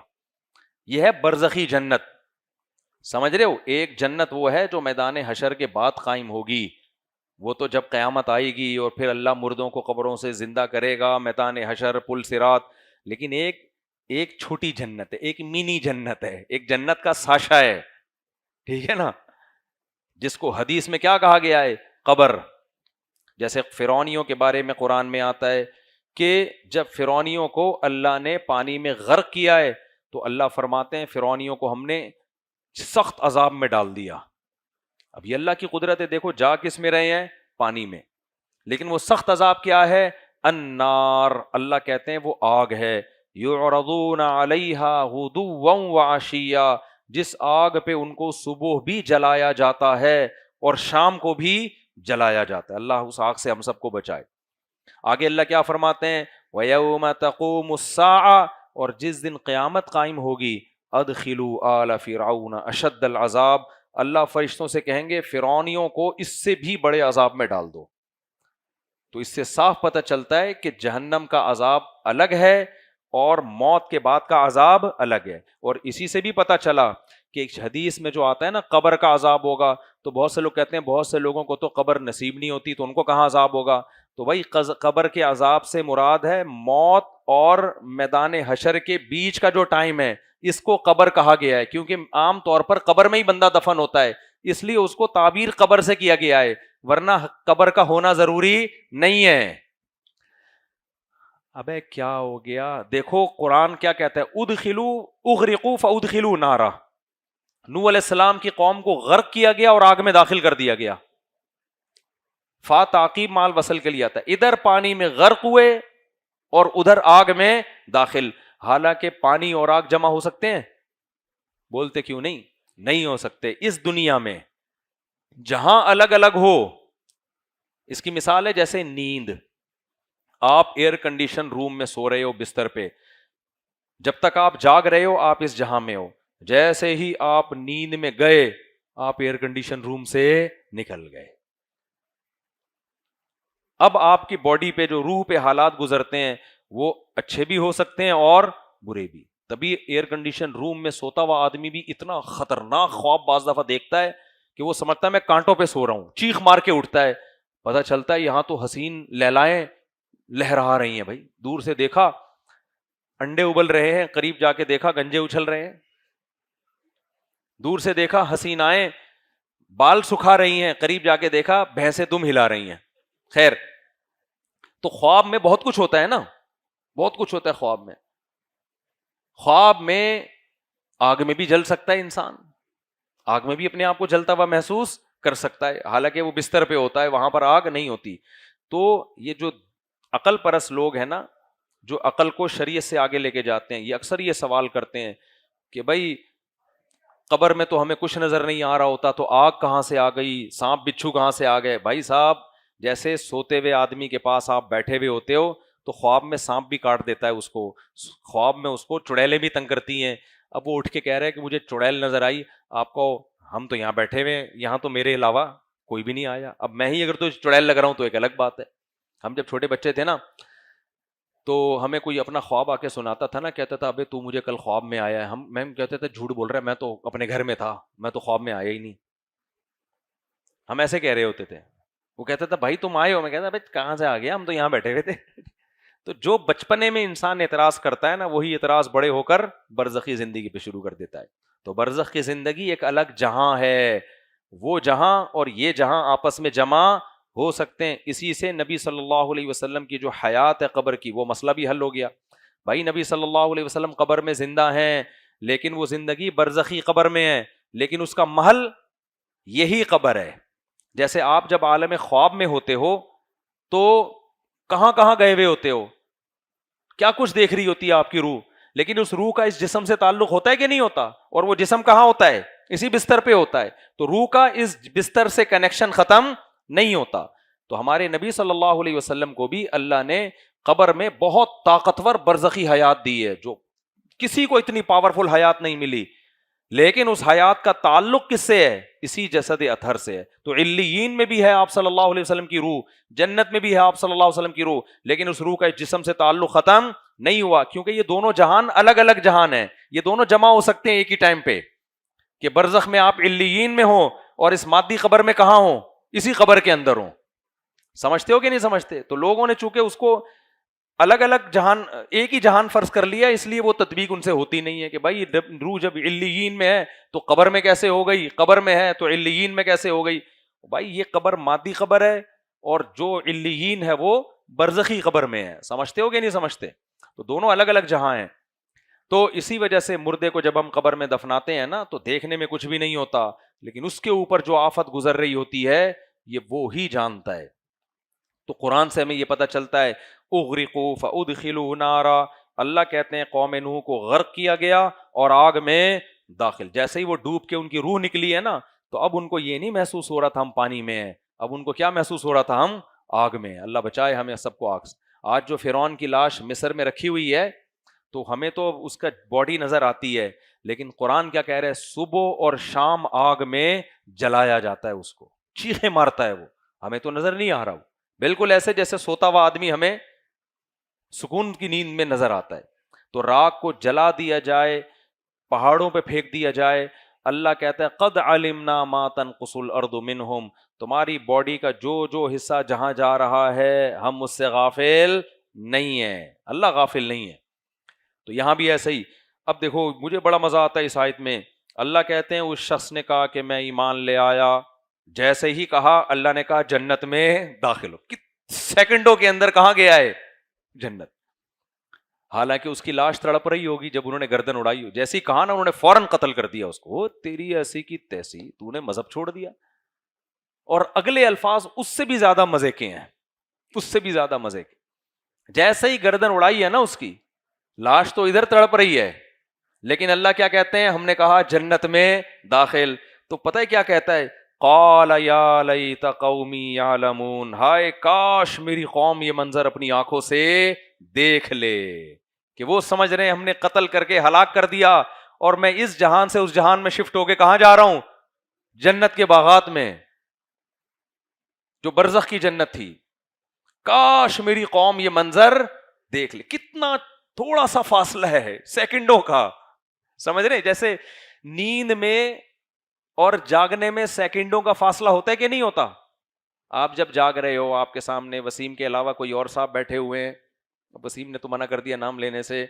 یہ ہے برزخی جنت, سمجھ رہے ہو. ایک جنت وہ ہے جو میدان حشر کے بعد قائم ہوگی, وہ تو جب قیامت آئے گی اور پھر اللہ مردوں کو قبروں سے زندہ کرے گا, میدان حشر, پل صراط. لیکن ایک چھوٹی جنت ہے, ایک منی جنت ہے, ایک جنت کا ساشا ہے, ٹھیک ہے نا, جس کو حدیث میں کیا کہا گیا ہے, قبر. جیسے فرعونیوں کے بارے میں قرآن میں آتا ہے کہ جب فرعونیوں کو اللہ نے پانی میں غرق کیا ہے تو اللہ فرماتے ہیں فرعونیوں کو ہم نے سخت عذاب میں ڈال دیا. اب یہ اللہ کی قدرت ہے, دیکھو جا کس میں رہے ہیں, پانی میں, لیکن وہ سخت عذاب کیا ہے, النار, اللہ کہتے ہیں وہ آگ ہے. یعرضون علیہا غدوا وعشیا, جس آگ پہ ان کو صبح بھی جلایا جاتا ہے اور شام کو بھی جلایا جاتا ہے. اللہ اس آگ سے ہم سب کو بچائے. آگے اللہ کیا فرماتے ہیں, وَيَوْمَ تَقُومُ السَّاعَةُ, اور جس دن قیامت قائم ہوگی, ادخلوا آل فرعون اشد العذاب, اللہ فرشتوں سے کہیں گے فرعونیوں کو اس سے بھی بڑے عذاب میں ڈال دو. تو اس سے صاف پتہ چلتا ہے کہ جہنم کا عذاب الگ ہے اور موت کے بعد کا عذاب الگ ہے. اور اسی سے بھی پتہ چلا کہ ایک حدیث میں جو آتا ہے نا قبر کا عذاب ہوگا, تو بہت سے لوگ کہتے ہیں بہت سے لوگوں کو تو قبر نصیب نہیں ہوتی, تو ان کو کہاں عذاب ہوگا. تو بھائی قبر کے عذاب سے مراد ہے موت اور میدان حشر کے بیچ کا جو ٹائم ہے, اس کو قبر کہا گیا ہے, کیونکہ عام طور پر قبر میں ہی بندہ دفن ہوتا ہے, اس لیے اس کو تعبیر قبر سے کیا گیا ہے, ورنہ قبر کا ہونا ضروری نہیں ہے. ابے کیا ہو گیا, دیکھو قرآن کیا کہتا ہے, ادخلوا اغرقوا فادخلوا نارا. نوح علیہ السلام کی قوم کو غرق کیا گیا اور آگ میں داخل کر دیا گیا. فا تعقیب مال وصل کے لیے آتا ہے, ادھر پانی میں غرق ہوئے اور ادھر آگ میں داخل. حالانکہ پانی اور آگ جمع ہو سکتے ہیں, بولتے کیوں نہیں ہو سکتے. اس دنیا میں جہاں الگ الگ ہو, اس کی مثال ہے جیسے نیند. آپ ایئر کنڈیشن روم میں سو رہے ہو بستر پہ, جب تک آپ جاگ رہے ہو آپ اس جہاں میں ہو, جیسے ہی آپ نیند میں گئے آپ ایئر کنڈیشن روم سے نکل گئے. اب آپ کی باڈی پہ جو روح پہ حالات گزرتے ہیں وہ اچھے بھی ہو سکتے ہیں اور برے بھی. تبھی ایئر کنڈیشن روم میں سوتا ہوا آدمی بھی اتنا خطرناک خواب بعض دفعہ دیکھتا ہے کہ وہ سمجھتا ہے میں کانٹوں پہ سو رہا ہوں, چیخ مار کے اٹھتا ہے, پتہ چلتا ہے یہاں تو حسین لیلائیں لہرا رہی ہیں. بھائی دور سے دیکھا انڈے ابل رہے ہیں, قریب جا کے دیکھا گنجے اچھل رہے ہیں. دور سے دیکھا حسینائیں بال سکھا رہی ہیں, قریب جا کے دیکھا بھینسیں دم ہلا رہی ہیں. خیر, تو خواب میں بہت کچھ ہوتا ہے نا, بہت کچھ ہوتا ہے خواب میں. خواب میں آگ میں بھی جل سکتا ہے انسان, آگ میں بھی اپنے آپ کو جلتا ہوا محسوس کر سکتا ہے، حالانکہ وہ بستر پہ ہوتا ہے، وہاں پر آگ نہیں ہوتی. تو یہ جو عقل پرست لوگ ہیں نا، جو عقل کو شریعت سے آگے لے کے جاتے ہیں، یہ اکثر یہ سوال کرتے ہیں کہ بھائی قبر میں تو ہمیں کچھ نظر نہیں آ رہا ہوتا، تو آگ کہاں سے آ گئی، سانپ بچھو کہاں سے آ گئے؟ بھائی صاحب، جیسے سوتے ہوئے آدمی کے پاس آپ بیٹھے ہوئے ہوتے ہو تو خواب میں سانپ بھی کاٹ دیتا ہے اس کو، خواب میں اس کو چڑیلیں بھی تنگ کرتی ہیں. اب وہ اٹھ کے کہہ رہے ہیں کہ مجھے چڑیل نظر آئی، آپ کو ہم تو یہاں بیٹھے ہوئے ہیں، یہاں تو میرے علاوہ کوئی بھی نہیں آیا. اب میں ہی اگر تو چڑیل لگ رہا ہوں تو ایک الگ بات ہے. ہم جب چھوٹے بچے تھے نا تو ہمیں کوئی اپنا خواب آ کے سناتا تھا نا، کہتا تھا ابے تو مجھے کل خواب میں آیا ہے، ہم کہتے تھے جھوٹ بول رہا ہے، میں تو اپنے گھر میں تھا، میں تو خواب میں آیا ہی نہیں. ہم ایسے کہہ رہے ہوتے تھے. وہ کہتا تھا بھائی تم آئے ہو، میں کہتا بھائی کہاں سے آ گیا، ہم تو یہاں بیٹھے ہوئے تھے. تو جو بچپنے میں انسان اعتراض کرتا ہے نا، وہی اعتراض بڑے ہو کر برزخی زندگی پہ شروع کر دیتا ہے. تو برزخ کی زندگی ایک الگ جہاں ہے، وہ جہاں اور یہ جہاں آپس میں جمع ہو سکتے ہیں. اسی سے نبی صلی اللہ علیہ وسلم کی جو حیات ہے قبر کی، وہ مسئلہ بھی حل ہو گیا. بھائی نبی صلی اللہ علیہ وسلم قبر میں زندہ ہیں، لیکن وہ زندگی برزخی قبر میں ہے، لیکن اس کا محل یہی قبر ہے. جیسے آپ جب عالم خواب میں ہوتے ہو تو کہاں کہاں گئے ہوئے ہوتے ہو، کیا کچھ دیکھ رہی ہوتی ہے آپ کی روح، لیکن اس روح کا اس جسم سے تعلق ہوتا ہے کہ نہیں ہوتا؟ اور وہ جسم کہاں ہوتا ہے؟ اسی بستر پہ ہوتا ہے. تو روح کا اس بستر سے کنیکشن ختم نہیں ہوتا. تو ہمارے نبی صلی اللہ علیہ وسلم کو بھی اللہ نے قبر میں بہت طاقتور برزخی حیات دی ہے، جو کسی کو اتنی پاورفل حیات نہیں ملی. لیکن اس حیات کا تعلق کس سے ہے؟ اسی جسد اطہر سے ہے. تو علیین میں بھی ہے آپ صلی اللہ علیہ وسلم کی روح، جنت میں بھی ہے آپ صلی اللہ علیہ وسلم کی روح، لیکن اس روح کا اس جسم سے تعلق ختم نہیں ہوا، کیونکہ یہ دونوں جہان الگ الگ جہان ہیں. یہ دونوں جمع ہو سکتے ہیں ایک ہی ٹائم پہ، کہ برزخ میں آپ علیین میں ہو اور اس مادی قبر میں کہاں ہو؟ اسی قبر کے اندر ہو. سمجھتے ہو کہ نہیں سمجھتے؟ تو لوگوں نے چونکہ اس کو الگ الگ جہان، ایک ہی جہان فرض کر لیا، اس لیے وہ تطبیق ان سے ہوتی نہیں ہے کہ بھائی روح جب علیین میں ہے تو قبر میں کیسے ہو گئی، قبر میں ہے تو علیین میں کیسے ہو گئی؟ بھائی یہ قبر مادی قبر ہے، اور جو علیین ہے وہ برزخی قبر میں ہے. سمجھتے ہو کہ نہیں سمجھتے؟ تو دونوں الگ الگ جہاں ہیں. تو اسی وجہ سے مردے کو جب ہم قبر میں دفناتے ہیں نا تو دیکھنے میں کچھ بھی نہیں ہوتا، لیکن اس کے اوپر جو آفت گزر رہی ہوتی ہے یہ وہ ہی جانتا ہے. تو قرآن سے ہمیں یہ پتہ چلتا ہے اغرقوا فادخلوا نارا، اللہ کہتے ہیں قوم نوح کو غرق کیا گیا اور آگ میں داخل. جیسے ہی وہ ڈوب کے ان کی روح نکلی ہے نا، تو اب ان کو یہ نہیں محسوس ہو رہا تھا ہم پانی میں ہیں، اب ان کو کیا محسوس ہو رہا تھا؟ ہم آگ میں. اللہ بچائے ہمیں سب کو آگ سے. آج جو فرعون کی لاش مصر میں رکھی ہوئی ہے تو ہمیں تو اس کا باڈی نظر آتی ہے، لیکن قرآن کیا کہہ رہے ہیں؟ صبح اور شام آگ میں جلایا جاتا ہے اس کو، چیخیں مارتا ہے وہ، ہمیں تو نظر نہیں آ رہا. وہ بالکل ایسے جیسے سوتا ہوا آدمی ہمیں سکون کی نیند میں نظر آتا ہے. تو راک کو جلا دیا جائے، پہاڑوں پہ پھینک دیا جائے. اللہ کہتا ہے قد علمنا ما تنقص الارض منہم، تمہاری باڈی کا جو جو حصہ جہاں جا رہا ہے ہم اس سے غافل نہیں ہیں. اللہ غافل نہیں ہے. تو یہاں بھی ایسے ہی. اب دیکھو مجھے بڑا مزہ آتا ہے اس آیت میں. اللہ کہتے ہیں اس شخص نے کہا کہ میں ایمان لے آیا، جیسے ہی کہا اللہ نے کہا جنت میں داخل ہو. سیکنڈوں کے اندر کہاں گیا ہے؟ جنت. حالانکہ اس کی لاش تڑپ رہی ہوگی جب انہوں نے گردن اڑائی ہو. جیسے ہی کہا نا انہوں نے فوراً قتل کر دیا اس کو. تیری ایسی کی تیسی، تو نے مذہب چھوڑ دیا. اور اگلے الفاظ اس سے بھی زیادہ مزے کے ہیں، اس سے بھی زیادہ مزے کے. جیسے ہی گردن اڑائی ہے نا اس کی، لاش تو ادھر تڑپ رہی ہے، لیکن اللہ کیا کہتے ہیں؟ ہم نے کہا جنت میں داخل. تو پتہ ہے کیا کہتا ہے؟ قال یا لیت قومی یعلمون، ہائے کاش میری قوم یہ منظر اپنی آنکھوں سے دیکھ لے، کہ وہ سمجھ رہے ہیں ہم نے قتل کر کے ہلاک کر دیا اور میں اس جہان سے اس جہان میں شفٹ ہو کے کہاں جا رہا ہوں؟ جنت کے باغات میں، جو برزخ کی جنت تھی. کاش میری قوم یہ منظر دیکھ لے. کتنا تھوڑا سا فاصلہ ہے، سیکنڈوں کا. سمجھ رہے؟ جیسے نیند میں اور جاگنے میں سیکنڈوں کا فاصلہ ہوتا ہے کہ نہیں ہوتا؟ آپ جب جاگ رہے ہو، آپ کے سامنے وسیم کے علاوہ کوئی اور صاحب بیٹھے ہوئے ہیں، وسیم نے تو منع کر دیا نام لینے سے،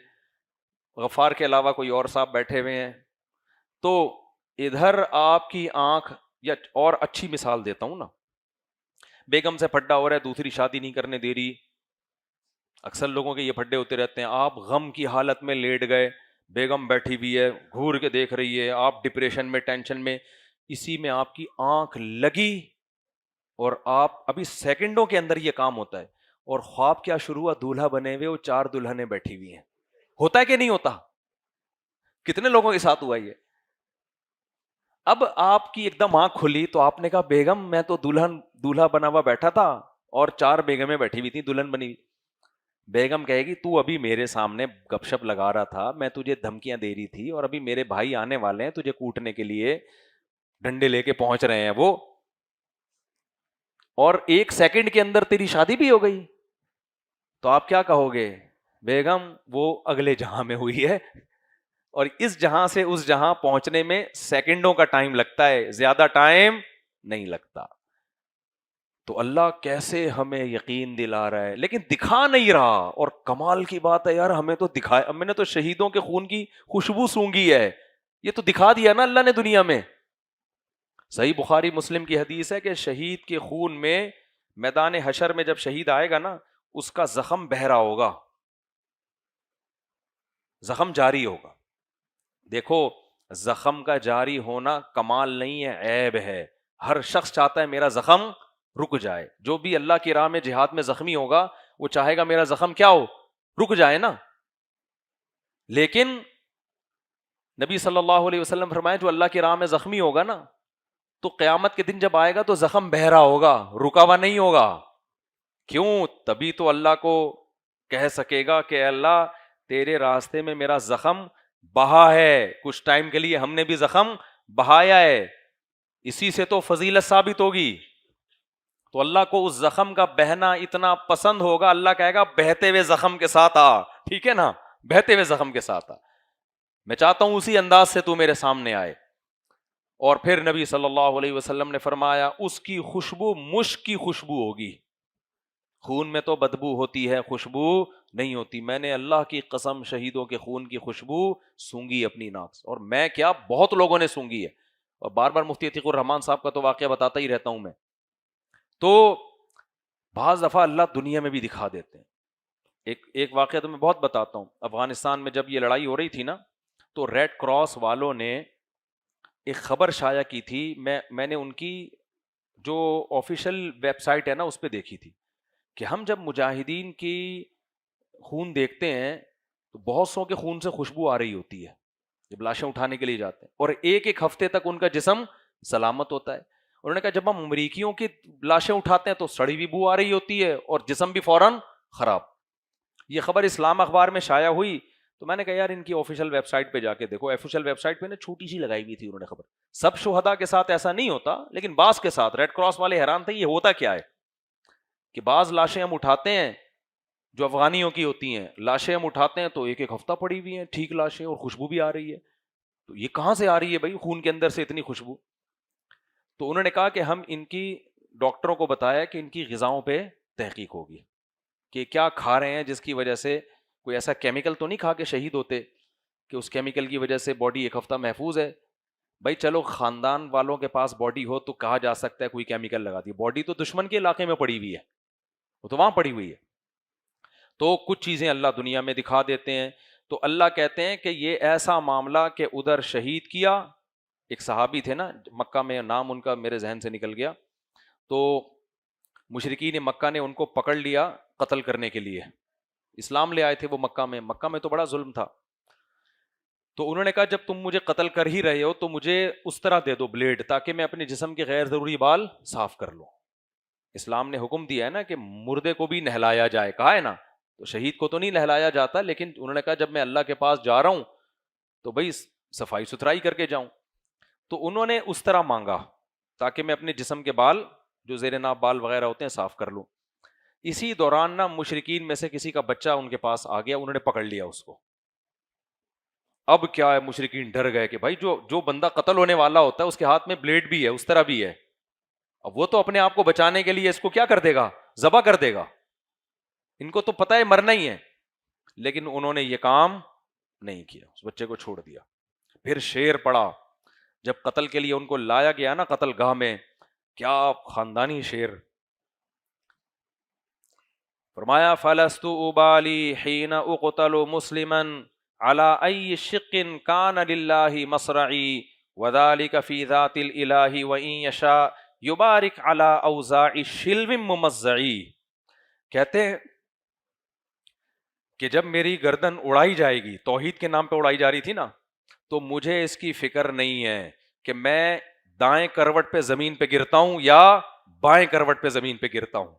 غفار کے علاوہ کوئی اور صاحب بیٹھے ہوئے ہیں، تو ادھر آپ کی آنکھ، یا اور اچھی مثال دیتا ہوں نا، بیگم سے پھڈا ہو رہا ہے، دوسری شادی نہیں کرنے دے رہی. اکثر لوگوں کے یہ پھڈے ہوتے رہتے ہیں. آپ غم کی حالت میں لیٹ گئے، بیگم بیٹھی ہوئی ہے، گھور کے دیکھ رہی ہے، آپ ڈپریشن میں، ٹینشن میں. اسی میں آپ کی آنکھ لگی اور آپ ابھی سیکنڈوں کے اندر یہ کام ہوتا ہے، اور خواب کیا شروع ہوا، دولہا بنے ہوئے وہ 4 دلہنیں بیٹھی ہوئی ہیں. ہوتا ہے کہ نہیں ہوتا؟ کتنے لوگوں کے ساتھ ہوا یہ؟ اب آپ کی ایک دم آنکھ کھلی تو آپ نے کہا بیگم میں تو دولہا بنا ہوا بیٹھا تھا اور 4 بیگمیں بیٹھی ہوئی تھی دلہن بنی ہوئی. بیگم کہے گی تو ابھی میرے سامنے گپ شپ لگا رہا تھا، میں تجھے دھمکیاں دے رہی تھی، اور ابھی میرے بھائی آنے والے ہیں تجھے کوٹنے کے لیے، ڈنڈے لے کے پہنچ رہے ہیں وہ، اور 1 سیکنڈ کے اندر تیری شادی بھی ہو گئی. تو آپ کیا کہو گے؟ بیگم وہ اگلے جہاں میں ہوئی ہے، اور اس جہاں سے اس جہاں پہنچنے میں سیکنڈوں کا ٹائم لگتا ہے، زیادہ ٹائم نہیں لگتا. تو اللہ کیسے ہمیں یقین دلا رہا ہے لیکن دکھا نہیں رہا. اور کمال کی بات ہے یار، ہمیں تو دکھایا، میں نے تو شہیدوں کے خون کی خوشبو سونگھی ہے، یہ تو دکھا دیا نا اللہ نے دنیا میں. صحیح بخاری مسلم کی حدیث ہے کہ شہید کے خون میں میدان حشر میں جب شہید آئے گا نا، اس کا زخم بہہ رہا ہوگا، زخم جاری ہوگا. دیکھو زخم کا جاری ہونا کمال نہیں ہے، عیب ہے. ہر شخص چاہتا ہے میرا زخم رک جائے. جو بھی اللہ کی راہ میں جہاد میں زخمی ہوگا وہ چاہے گا میرا زخم کیا ہو، رک جائے نا. لیکن نبی صلی اللہ علیہ وسلم فرمائے جو اللہ کی راہ میں زخمی ہوگا نا، تو قیامت کے دن جب آئے گا تو زخم بہہ رہا ہوگا، رکا ہوا نہیں ہوگا. کیوں؟ تبھی تو اللہ کو کہہ سکے گا کہ اللہ تیرے راستے میں میرا زخم بہا ہے، کچھ ٹائم کے لیے ہم نے بھی زخم بہایا ہے، اسی سے تو فضیلت ثابت ہوگی. تو اللہ کو اس زخم کا بہنا اتنا پسند ہوگا، اللہ کہے گا بہتے ہوئے زخم کے ساتھ آ. ٹھیک ہے نا، بہتے ہوئے زخم کے ساتھ آ، میں چاہتا ہوں اسی انداز سے تو میرے سامنے آئے. اور پھر نبی صلی اللہ علیہ وسلم نے فرمایا اس کی خوشبو مشک کی خوشبو ہوگی. خون میں تو بدبو ہوتی ہے، خوشبو نہیں ہوتی. میں نے اللہ کی قسم شہیدوں کے خون کی خوشبو سونگی اپنی ناک سے، اور میں کیا بہت لوگوں نے سونگی ہے، اور بار بار مفتی عتیق الرحمان صاحب کا تو واقعہ بتاتا ہی رہتا ہوں میں. تو بعض دفعہ اللہ دنیا میں بھی دکھا دیتے ہیں. ایک واقعہ تو میں بہت بتاتا ہوں. افغانستان میں جب یہ لڑائی ہو رہی تھی نا، تو ریڈ کراس والوں نے ایک خبر شائع کی تھی، میں نے ان کی جو آفیشیل ویب سائٹ ہے نا اس پہ دیکھی تھی، کہ ہم جب مجاہدین کی خون دیکھتے ہیں تو بہت سو کے خون سے خوشبو آ رہی ہوتی ہے جب لاشیں اٹھانے کے لیے جاتے ہیں، اور 1 ہفتے تک ان کا جسم سلامت ہوتا ہے. انہوں نے کہا جب ہم امریکیوں کی لاشیں اٹھاتے ہیں تو سڑی ہوئی بو آ رہی ہوتی ہے اور جسم بھی فوراً خراب. یہ خبر اسلام اخبار میں شائع ہوئی تو میں نے کہا یار ان کی آفیشیل ویب سائٹ پہ جا کے دیکھو. آفیشیل ویب سائٹ پہ نا چھوٹی سی لگائی ہوئی تھی انہوں نے خبر. سب شہداء کے ساتھ ایسا نہیں ہوتا لیکن بعض کے ساتھ. ریڈ کراس والے حیران تھے یہ ہوتا کیا ہے، کہ بعض لاشیں ہم اٹھاتے ہیں جو افغانیوں کی ہوتی ہیں، لاشیں ہم اٹھاتے ہیں تو 1 ہفتہ پڑی ہوئی ہیں ٹھیک لاشیں، اور خوشبو بھی آ رہی ہے. تو یہ کہاں سے آ رہی ہے بھائی خون کے اندر سے اتنی خوشبو؟ تو انہوں نے کہا کہ ہم ان کی ڈاکٹروں کو بتایا کہ ان کی غذاؤں پہ تحقیق ہوگی کہ کیا کھا رہے ہیں جس کی وجہ سے کوئی ایسا کیمیکل تو نہیں کھا کے شہید ہوتے کہ اس کیمیکل کی وجہ سے باڈی 1 ہفتہ محفوظ ہے. بھائی چلو خاندان والوں کے پاس باڈی ہو تو کہا جا سکتا ہے کوئی کیمیکل لگا دی، باڈی تو دشمن کے علاقے میں پڑی ہوئی ہے، وہ تو وہاں پڑی ہوئی ہے. تو کچھ چیزیں اللہ دنیا میں دکھا دیتے ہیں. تو اللہ کہتے ہیں کہ یہ ایسا معاملہ کہ ادھر شہید کیا، ایک صحابی تھے نا مکہ میں، نام ان کا میرے ذہن سے نکل گیا، تو مشرکین مکہ نے ان کو پکڑ لیا قتل کرنے کے لیے. اسلام لے آئے تھے وہ مکہ میں تو بڑا ظلم تھا. تو انہوں نے کہا جب تم مجھے قتل کر ہی رہے ہو تو مجھے اس طرح دے دو بلیڈ تاکہ میں اپنے جسم کے غیر ضروری بال صاف کر لوں. اسلام نے حکم دیا ہے نا کہ مردے کو بھی نہلایا جائے، کہا ہے نا، تو شہید کو تو نہیں نہلایا جاتا، لیکن انہوں نے کہا جب میں اللہ کے پاس جا رہا ہوں تو بھائی صفائی ستھرائی کر کے جاؤں. تو انہوں نے اس طرح مانگا تاکہ میں اپنے جسم کے بال جو زیر ناف بال وغیرہ ہوتے ہیں صاف کر لوں. اسی دوران نا مشرکین میں سے کسی کا بچہ ان کے پاس آ گیا، انہوں نے پکڑ لیا اس کو. اب کیا ہے مشرکین ڈر گئے کہ بھائی جو بندہ قتل ہونے والا ہوتا ہے اس کے ہاتھ میں بلیڈ بھی ہے، اس طرح بھی ہے، اب وہ تو اپنے آپ کو بچانے کے لیے اس کو کیا کر دے گا، ذبح کر دے گا. ان کو تو پتہ ہے مرنا ہی ہے، لیکن انہوں نے یہ کام نہیں کیا، اس بچے کو چھوڑ دیا. پھر شیر پڑا جب قتل کے لیے ان کو لایا گیا نا قتل گاہ میں، کیا خاندانی شیر. فرمایا فلست ابالی حین اقتل مسلما علی ای شق کان للہ مصرعی وَذَلِكَ فِي ذَاتِ الْإِلَٰهِ وَإِن يَشَاء يُبَارِكْ عَلَىٰ أَوْزَاعِ شِلْوٍ مُمَزَّعِ. کہتے ہیں کہ جب میری گردن اڑائی جائے گی، توحید کے نام پہ اڑائی جا رہی تھی نا، تو مجھے اس کی فکر نہیں ہے کہ میں دائیں کروٹ پہ زمین پہ گرتا ہوں یا بائیں کروٹ پہ زمین پہ گرتا ہوں،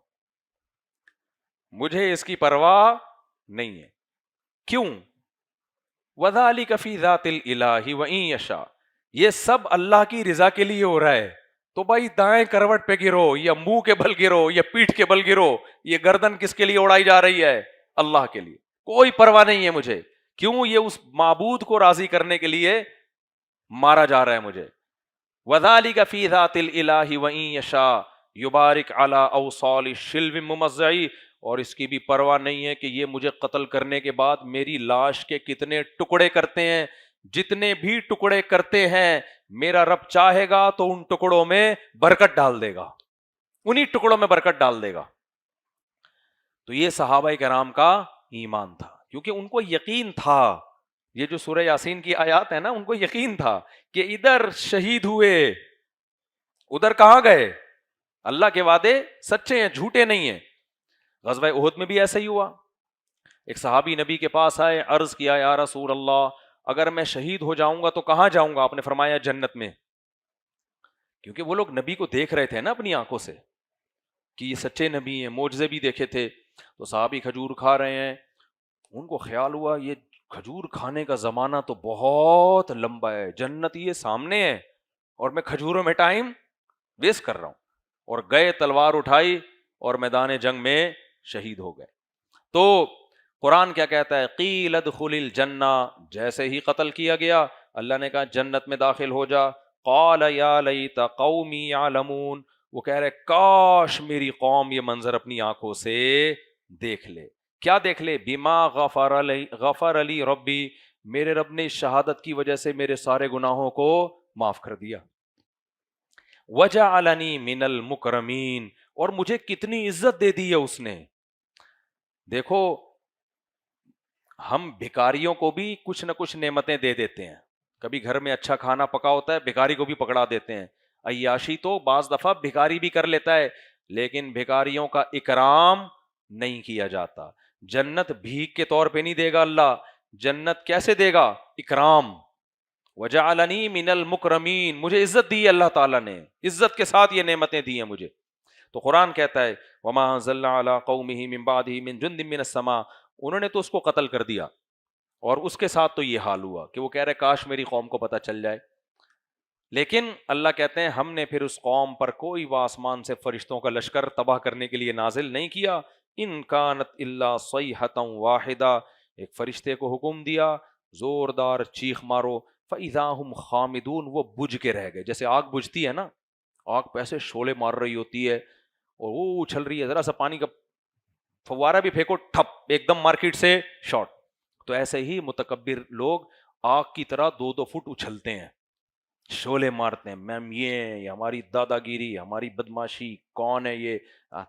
مجھے اس کی پرواہ نہیں ہے. کیوں؟ وَذَلِكَ فِي ذَاتِ الْإِلَٰهِ وَإِن يَشَاء. یہ سب اللہ کی رضا کے لیے ہو رہا ہے. تو بھائی دائیں کروٹ پہ گرو یا منہ کے بل گرو یا پیٹھ کے بل گرو، یہ گردن کس کے لیے اڑائی جا رہی ہے؟ اللہ کے لیے. کوئی پرواہ نہیں ہے مجھے. کیوں؟ یہ اس معبود کو راضی کرنے کے لیے مارا جا رہا ہے مجھے. وَذَلِكَ فِي ذَاتِ الْإِلَٰهِ وَإِن يَشَاء يُبَارِكْ عَلَىٰ أَوْصَالِ شِلْوٍ مُمَزَّعِ. اور اس کی بھی پرواہ نہیں ہے کہ یہ مجھے قتل کرنے کے بعد میری لاش کے کتنے ٹکڑے کرتے ہیں. جتنے بھی ٹکڑے کرتے ہیں میرا رب چاہے گا تو ان ٹکڑوں میں برکت ڈال دے گا، انہی ٹکڑوں میں برکت ڈال دے گا. تو یہ صحابہ کرام کا ایمان تھا، کیونکہ ان کو یقین تھا. یہ جو سورہ یاسین کی آیات ہے نا، ان کو یقین تھا کہ ادھر شہید ہوئے، ادھر کہاں گئے؟ اللہ کے وعدے سچے ہیں، جھوٹے نہیں ہیں. غزوہ احد میں بھی ایسا ہی ہوا. ایک صحابی نبی کے پاس آئے، عرض کیا یا رسول اللہ اگر میں شہید ہو جاؤں گا تو کہاں جاؤں گا؟ آپ نے فرمایا جنت میں. کیونکہ وہ لوگ نبی کو دیکھ رہے تھے نا اپنی آنکھوں سے کہ یہ سچے نبی ہیں، معجزے بھی دیکھے تھے. تو صحابی کھجور کھا رہے ہیں، ان کو خیال ہوا یہ کھجور کھانے کا زمانہ تو بہت لمبا ہے، جنت یہ سامنے ہے اور میں کھجوروں میں ٹائم ویسٹ کر رہا ہوں. اور گئے، تلوار اٹھائی اور میدان جنگ میں شہید ہو گئے. تو قرآن کیا کہتا ہے؟ قیل ادخل الجنہ. جیسے ہی قتل کیا گیا اللہ نے کہا جنت میں داخل ہو جا. قال یا لیت قومی یعلمون. وہ کہہ رہے کاش میری قوم یہ منظر اپنی آنکھوں سے دیکھ لے. کیا دیکھ لے؟ بما غفر علی ربی. میرے رب نے شہادت کی وجہ سے میرے سارے گناہوں کو معاف کر دیا. وجعلنی من المکرمین. اور مجھے کتنی عزت دے دی ہے اس نے. دیکھو ہم بھکاریوں کو بھی کچھ نہ کچھ نعمتیں دے دیتے ہیں. کبھی گھر میں اچھا کھانا پکا ہوتا ہے، بھکاری کو بھی پکڑا دیتے ہیں. عیاشی تو بعض دفعہ بھکاری بھی کر لیتا ہے، لیکن بھکاریوں کا اکرام نہیں کیا جاتا. جنت بھیک کے طور پہ نہیں دے گا اللہ. جنت کیسے دے گا؟ اکرام. وجعلنی من المکرمین. مجھے عزت دی اللہ تعالیٰ نے، عزت کے ساتھ یہ نعمتیں دی ہیں مجھے. تو قرآن کہتا ہے وما انزلنا علی قومہ من بعدہ من جند من السماء. انہوں نے تو اس کو قتل کر دیا، اور اس کے ساتھ تو یہ حال ہوا کہ وہ کہہ رہے کاش میری قوم کو پتہ چل جائے. لیکن اللہ کہتے ہیں ہم نے پھر اس قوم پر کوئی آسمان سے فرشتوں کا لشکر تباہ کرنے کے لیے نازل نہیں کیا. ان کانت الا صیحۃ واحدہ. ایک فرشتے کو حکم دیا زوردار چیخ مارو. فاذا هم خامدون. وہ بجھ کے رہ گئے. جیسے آگ بجھتی ہے نا، آگ پہ ایسے شعلے مار رہی ہوتی ہے اور وہ اچھل رہی ہے، ذرا سا پانی کا فوارہ بھی پھینکو ٹھپ ایک دم مارکیٹ سے شارٹ. تو ایسے ہی متکبر لوگ آگ کی طرح 2-2 فٹ اچھلتے ہیں، شعلے مارتے ہیں. میم یہ ہماری دادا گیری، ہماری بدماشی، کون ہے یہ؟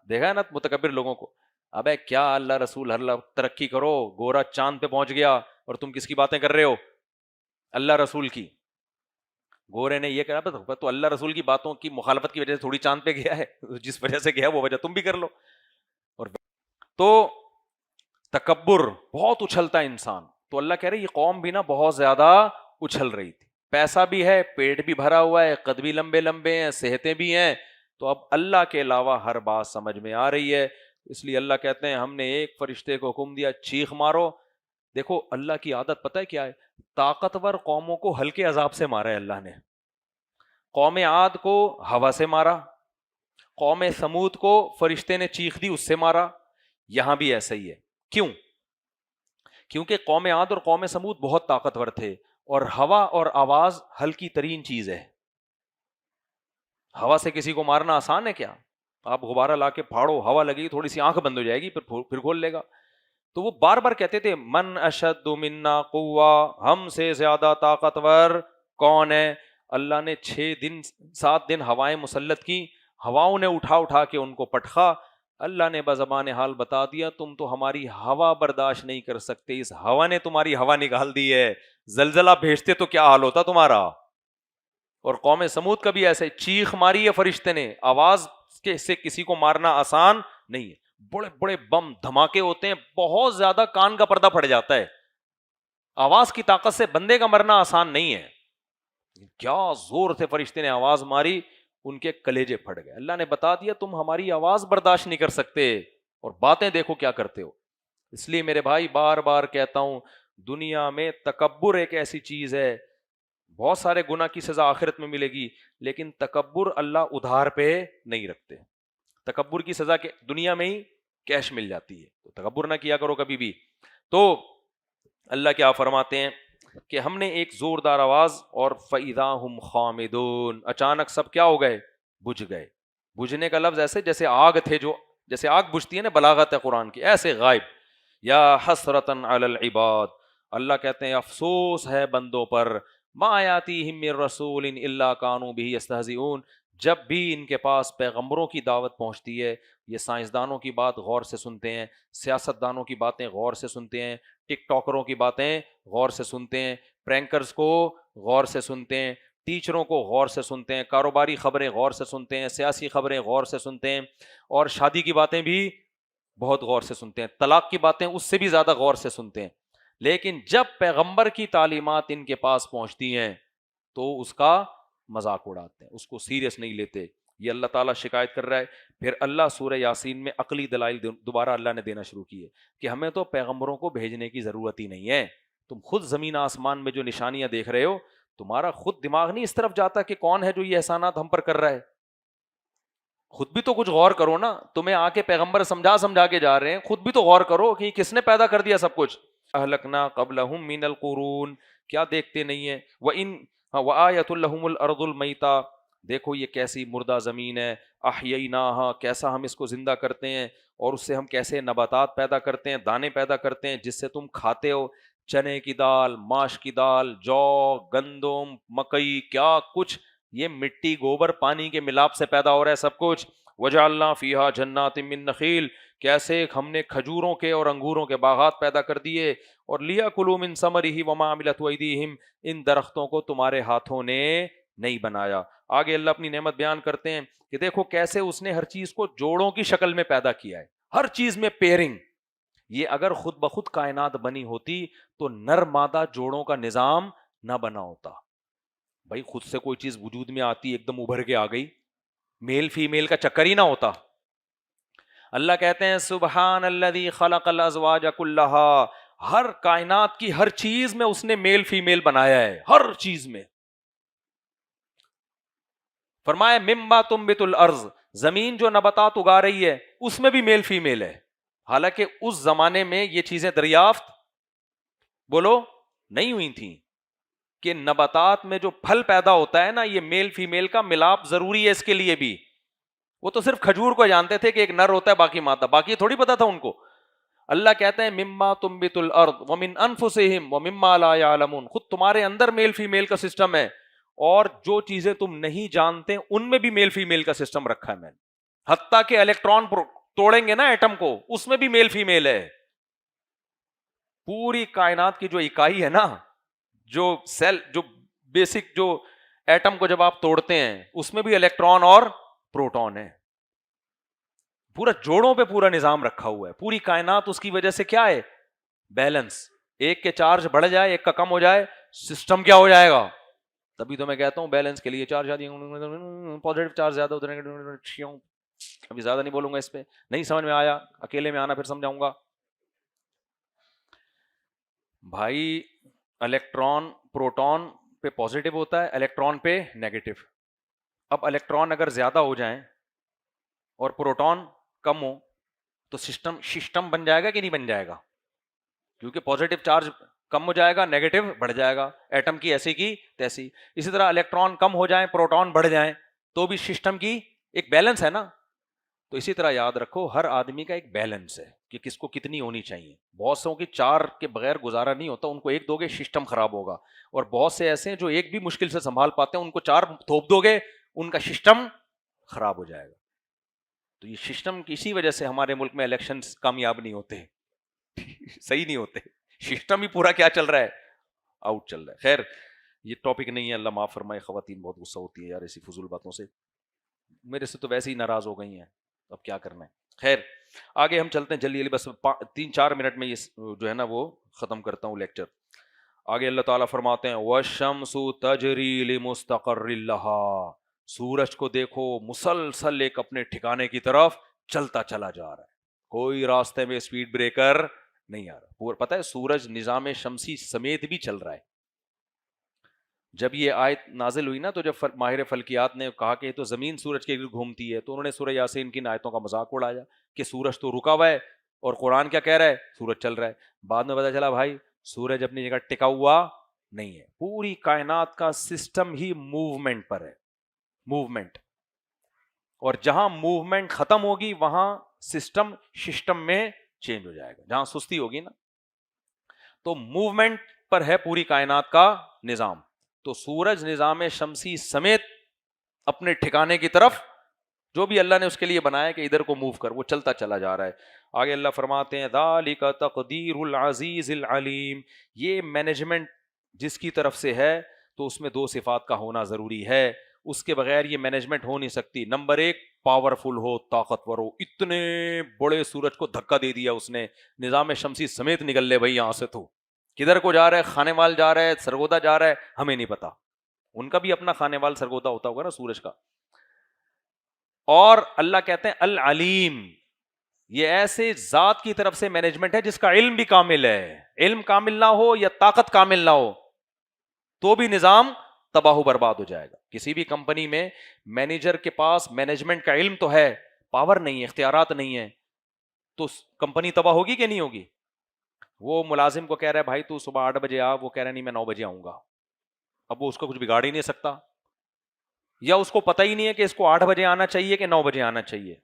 دیکھا ہے نا متکبر لوگوں کو. ابے کیا اللہ رسول اللہ ترقی کرو، گورا چاند پہ پہنچ گیا اور تم کس کی باتیں کر رہے ہو؟ اللہ رسول کی. گورے نے یہ کہا تو اللہ رسول کی باتوں کی مخالفت کی وجہ سے تھوڑی چاند پہ گیا ہے، جس وجہ سے گیا وہ وجہ تم بھی کر لو. اور تو تکبر بہت اچھلتا ہے انسان. تو اللہ کہہ رہے یہ قوم بھی نا بہت زیادہ اچھل رہی تھی. پیسہ بھی ہے، پیٹ بھی بھرا ہوا ہے، قد بھی لمبے لمبے ہیں، صحتیں بھی ہیں. تو اب اللہ کے علاوہ ہر بات سمجھ میں آ رہی ہے. اس لیے اللہ کہتے ہیں ہم نے ایک فرشتے کو حکم دیا چیخ مارو. دیکھو اللہ کی عادت پتہ ہے کیا ہے؟ طاقتور قوموں کو ہلکے عذاب سے مارا ہے اللہ نے. قوم عاد کو ہوا سے مارا، قوم سمود کو فرشتے نے چیخ دی اس سے مارا. یہاں بھی ایسا ہی ہے. کیوں؟ کیونکہ قوم عاد اور قوم سمود بہت طاقتور تھے، اور ہوا اور آواز ہلکی ترین چیز ہے. ہوا سے کسی کو مارنا آسان ہے کیا؟ آپ غبارہ لا کے پھاڑو، ہوا لگی تھوڑی سی آنکھ بند ہو جائے گی، پھر کھول لے گا. تو وہ بار بار کہتے تھے من اشد منا قوہ. ہم سے زیادہ طاقتور کون ہے؟ اللہ نے 7 دن ہوائیں مسلط کی، ہواؤں نے اٹھا اٹھا کے ان کو پٹخا. اللہ نے بزبان حال بتا دیا تم تو ہماری ہوا برداشت نہیں کر سکتے، اس ہوا نے تمہاری ہوا نکال دی ہے. زلزلہ بھیجتے تو کیا حال ہوتا تمہارا. اور قوم سمود کا بھی ایسے چیخ ماری ہے فرشتے نے, آواز کے سے کسی کو مارنا آسان نہیں ہے, بڑے بڑے بم دھماکے ہوتے ہیں, بہت زیادہ کان کا پردہ پھٹ جاتا ہے, آواز کی طاقت سے بندے کا مرنا آسان نہیں ہے. کیا زور سے فرشتے نے آواز ماری, ان کے کلیجے پھٹ گئے. اللہ نے بتا دیا تم ہماری آواز برداشت نہیں کر سکتے اور باتیں دیکھو کیا کرتے ہو. اس لیے میرے بھائی بار بار کہتا ہوں, دنیا میں تکبر ایک ایسی چیز ہے, بہت سارے گناہ کی سزا آخرت میں ملے گی, لیکن تکبر اللہ ادھار پہ نہیں رکھتے. تکبر کی سزا دنیا میں ہی کیش مل جاتی ہے, تو تکبر نہ کیا کرو کبھی بھی. تو اللہ کیا فرماتے ہیں کہ ہم نے ایک زوردار آواز اور فَإِذَا هُمْ خَامِدُونَ, اچانک سب کیا ہو گئے, بجھ گئے. بجھنے کا لفظ ایسے جیسے آگ تھے, جو جیسے آگ بجھتی ہے نا, بلاغت ہے قرآن کی, ایسے غائب. یا حسرتاً علی العباد, اللہ کہتے ہیں افسوس ہے بندوں پر, ما یاتیہم من رسول الا کانوا بہ یستہزئون, جب بھی ان کے پاس پیغمبروں کی دعوت پہنچتی ہے, یہ سائنسدانوں کی بات غور سے سنتے ہیں, سیاستدانوں کی باتیں غور سے سنتے ہیں, ٹک ٹاکروں کی باتیں غور سے سنتے ہیں, پرینکرز کو غور سے سنتے ہیں, ٹیچروں کو غور سے سنتے ہیں, کاروباری خبریں غور سے سنتے ہیں, سیاسی خبریں غور سے سنتے ہیں, اور شادی کی باتیں بھی بہت غور سے سنتے ہیں, طلاق کی باتیں اس سے بھی زیادہ غور سے سنتے ہیں. لیکن جب پیغمبر کی تعلیمات ان کے پاس پہنچتی ہیں تو اس کا مذاق اڑاتے ہیں, اس کو سیریس نہیں لیتے. یہ اللہ تعالیٰ شکایت کر رہا ہے. پھر اللہ سورہ یاسین میں عقلی دلائل دوبارہ اللہ نے دینا شروع کیے کہ ہمیں تو پیغمبروں کو بھیجنے کی ضرورت ہی نہیں ہے. تم خود زمین آسمان میں جو نشانیاں دیکھ رہے ہو, تمہارا خود دماغ نہیں اس طرف جاتا کہ کون ہے جو یہ احسانات ہم پر کر رہا ہے. خود بھی تو کچھ غور کرو نا, تمہیں آ کے پیغمبر سمجھا کے جا رہے ہیں, خود بھی تو غور کرو کہ کس نے پیدا کر دیا سب کچھ. اہلکنا قبلہم من القرون, کیا دیکھتے نہیں ہیں, وآیۃ لہم الارض المیتہ, دیکھو یہ کیسی مردہ زمین ہے, احییناہا, کیسا ہم اس کو زندہ کرتے ہیں, اور اس سے ہم کیسے نباتات پیدا کرتے ہیں, دانے پیدا کرتے ہیں جس سے تم کھاتے ہو, چنے کی دال, ماش کی دال, جو, گندم, مکئی, کیا کچھ یہ مٹی, گوبر, پانی کے ملاپ سے پیدا ہو رہا ہے سب کچھ. وجعلنا فیہا جنات من نخیل, کیسے ہم نے کھجوروں کے اور انگوروں کے باغات پیدا کر دیے, اور لیاکلوا من ثمرہ وما عملت ایدیہم, ان درختوں کو تمہارے ہاتھوں نے نہیں بنایا. آگے اللہ اپنی نعمت بیان کرتے ہیں کہ دیکھو کیسے اس نے ہر چیز کو جوڑوں کی شکل میں پیدا کیا ہے, ہر چیز میں پیئرنگ. یہ اگر خود بخود کائنات بنی ہوتی تو نر مادہ جوڑوں کا نظام نہ بنا ہوتا. بھائی خود سے کوئی چیز وجود میں آتی ایک دم ابھر کے آ گئی, میل فیمیل کا چکر ہی نہ ہوتا. اللہ کہتے ہیں سبحان الذی خلق الازواج کلھا, ہر کائنات کی ہر چیز میں اس نے میل فیمیل بنایا ہے, ہر چیز میں. فرمایا مما تنبت الارض, زمین جو نباتات اگا رہی ہے اس میں بھی میل فیمیل ہے. حالانکہ اس زمانے میں یہ چیزیں دریافت بولو نہیں ہوئی تھیں کہ نباتات میں جو پھل پیدا ہوتا ہے نا, یہ میل فیمیل کا ملاپ ضروری ہے اس کے لیے بھی. وہ تو صرف کھجور کو جانتے تھے کہ ایک نر ہوتا ہے باقی مادہ, باقی تھوڑی پتا تھا ان کو. اللہ کہتے ہیں مما تنبت الارض ومن انفسہم ومما لا یعلمون, خود تمہارے اندر میل فیمیل کا سسٹم ہے, اور جو چیزیں تم نہیں جانتے ان میں بھی میل فیمیل کا سسٹم رکھا ہے میں نے. حتیٰ کہ الیکٹران توڑیں گے نا ایٹم کو, اس میں بھی میل فیمیل ہے. پوری کائنات کی جو اکائی ہے نا, جو سیل, جو بیسک جو ایٹم کو جب آپ توڑتے ہیں اس میں بھی الیکٹران اور پروٹون ہے. پورا جوڑوں پہ پورا نظام رکھا ہوا ہے پوری کائنات. اس کی وجہ سے کیا ہے, بیلنس. ایک کے چارج بڑھ جائے ایک کا کم ہو جائے, سسٹم کیا ہو جائے گا. تبھی تو میں کہتا ہوں بیلنس کے لیے چارج پازیٹیو چارج زیادہ ہوتا ہے. ابھی زیادہ نہیں بولوں گا اس پہ, نہیں سمجھ میں آیا اکیلے میں آنا پھر سمجھاؤں گا. بھائی الیکٹران پروٹون پہ پازیٹیو ہوتا ہے, الیکٹران پہ نیگیٹو. اب الیکٹران اگر زیادہ ہو جائیں اور پروٹون کم ہو تو سسٹم بن جائے گا کہ نہیں بن جائے گا, کیونکہ پازیٹیو چارج کم ہو جائے گا, نیگیٹو بڑھ جائے گا. ایٹم کی ایسی کی تیسی. اسی طرح الیکٹران کم ہو جائیں پروٹون بڑھ جائیں تو بھی سسٹم کی ایک بیلنس ہے نا. تو اسی طرح یاد رکھو ہر آدمی کا ایک بیلنس ہے کہ کس کو کتنی ہونی چاہیے. بہت سو کی 4 کے بغیر گزارا نہیں ہوتا, ان کو 1 دو گے سسٹم خراب ہوگا, اور بہت سے ایسے ہیں جو 1 بھی مشکل سے سنبھال پاتے ہیں, ان کو 4 تھوپ دو گے ان کا سسٹم خراب ہو جائے گا. تو یہ سسٹم کی اسی وجہ سے ہمارے ملک میں الیکشنز کامیاب نہیں ہوتے, صحیح نہیں ہوتے. سسٹم ہی پورا کیا چل رہا ہے, آؤٹ چل رہا ہے. خیر یہ ٹاپک نہیں ہے, اللہ معاف فرمائے, خواتین بہت غصہ ہوتی ہیں یار ایسی فضول باتوں سے, میرے سے تو ویسے ہی ناراض ہو گئی ہیں, اب کیا کرنا ہے. خیر آگے ہم چلتے ہیں جلدی جلدی, بس 3-4 منٹ میں یہ جو ہے نا وہ ختم کرتا ہوں لیکچر. آگے اللہ تعالیٰ فرماتے ہیں وَالشَّمْسُ تَجْرِي لِمُسْتَقَرٍّ لَهَا, سورج کو دیکھو مسلسل ایک اپنے ٹھکانے کی طرف چلتا چلا جا رہا ہے, کوئی راستے میں اسپیڈ بریکر نہیں آ رہا. پتہ ہے سورج نظام شمسی سمیت بھی چل رہا ہے. جب یہ آیت نازل ہوئی نا تو جب ماہر فلکیات نے کہا کہ یہ تو زمین سورج کے گرد گھومتی ہے, تو انہوں نے سورہ یاسین کی آیتوں کا مذاق اڑایا کہ سورج تو رکا ہوا ہے اور قرآن کیا کہہ رہا ہے, سورج چل رہا ہے. بعد میں پتا چلا بھائی سورج اپنی جگہ ٹکا ہوا نہیں ہے, پوری کائنات کا سسٹم ہی موومنٹ پر ہے, موومنٹ, اور جہاں موومنٹ ختم ہوگی وہاں سسٹم میں چینج ہو جائے گا. جہاں سستی ہوگی نا, تو موومنٹ پر ہے پوری کائنات کا نظام. تو سورج نظام شمسی سمیت اپنے ٹھکانے کی طرف جو بھی اللہ نے اس کے لیے بنایا کہ ادھر کو موو کر, وہ چلتا چلا جا رہا ہے. آگے اللہ فرماتے ہیں ذالک تقدیر العزیز العلیم, یہ مینجمنٹ جس کی طرف سے ہے تو اس میں 2 صفات کا ہونا ضروری ہے, اس کے بغیر یہ مینجمنٹ ہو نہیں سکتی. نمبر 1 پاورفل ہو, طاقتور ہو. اتنے بڑے سورج کو دھکا دے دیا اس نے, نظام شمسی سمیت نکل لے بھائی یہاں سے, تو کدھر کو جا رہا ہے, خانے وال جا رہا ہے, سرگودا جا رہا ہے, ہمیں نہیں پتا. ان کا بھی اپنا خانے وال سرگودا ہوتا ہوگا نا سورج کا. اور اللہ کہتے ہیں العلیم, یہ ایسے ذات کی طرف سے مینجمنٹ ہے جس کا علم بھی کامل ہے. علم کامل نہ ہو یا طاقت کامل نہ ہو تو بھی نظام تباہ و برباد ہو جائے گا. کسی بھی کمپنی میں مینیجر کے پاس مینجمنٹ کا علم تو ہے, پاور نہیں ہے, اختیارات نہیں ہے, تو کمپنی تباہ ہوگی کہ نہیں ہوگی. وہ ملازم کو کہہ رہا ہے بھائی تو صبح 8 بجے آ, وہ کہہ رہا ہے نہیں میں 9 بجے آؤں گا. اب وہ اس کو کچھ بگاڑ ہی نہیں سکتا, یا اس کو پتہ ہی نہیں ہے کہ اس کو 8 بجے آنا چاہیے کہ 9 بجے آنا چاہیے.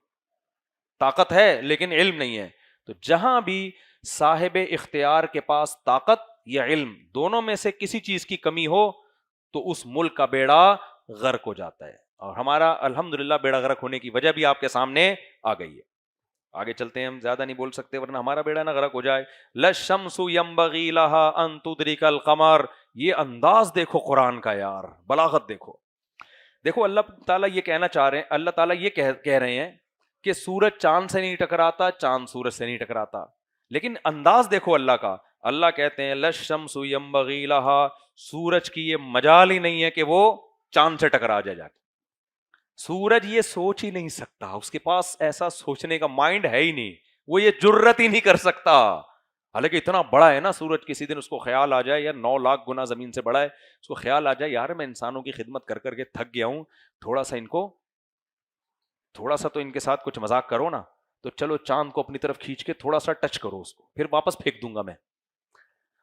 طاقت ہے لیکن علم نہیں ہے. تو جہاں بھی صاحب اختیار کے پاس طاقت یا علم دونوں میں سے کسی چیز کی کمی ہو تو اس ملک کا بیڑا غرق ہو جاتا ہے. اور ہمارا الحمدللہ بیڑا غرق ہونے کی وجہ بھی آپ کے سامنے آ گئی ہے. آگے چلتے ہیں, ہم زیادہ نہیں بول سکتے ورنہ ہمارا بیڑا نہ غرق ہو جائے. لَلشَّمْسُ يَنبَغِي لَهَا أَن تُدْرِكَ الْقَمَرَ, یہ انداز دیکھو قرآن کا یار, بلاغت دیکھو. دیکھو اللہ تعالیٰ یہ کہنا چاہ رہے ہیں, اللہ تعالیٰ یہ کہہ رہے ہیں کہ سورج چاند سے نہیں ٹکراتا, چاند سورج سے نہیں ٹکراتا, لیکن انداز دیکھو اللہ کا. اللہ کہتے ہیں لَلشَّمْسُ يَنبَغِي لَهَا, سورج کی یہ مجال ہی نہیں ہے کہ وہ چاند سے ٹکرا جائے. جا کے سورج یہ سوچ ہی نہیں سکتا, اس کے پاس ایسا سوچنے کا مائنڈ ہے ہی نہیں, وہ یہ جرت ہی نہیں کر سکتا. حالانکہ اتنا بڑا ہے نا سورج, کسی دن اس کو خیال آ جائے, یا 9 لاکھ گنا زمین سے بڑا ہے, اس کو خیال آ جائے یار میں انسانوں کی خدمت کر کر کے تھک گیا ہوں, تھوڑا سا تو ان کے ساتھ کچھ مذاق کرو نا, تو چلو چاند کو اپنی طرف کھینچ کے تھوڑا سا ٹچ کرو اس کو, پھر واپس پھینک دوں گا میں.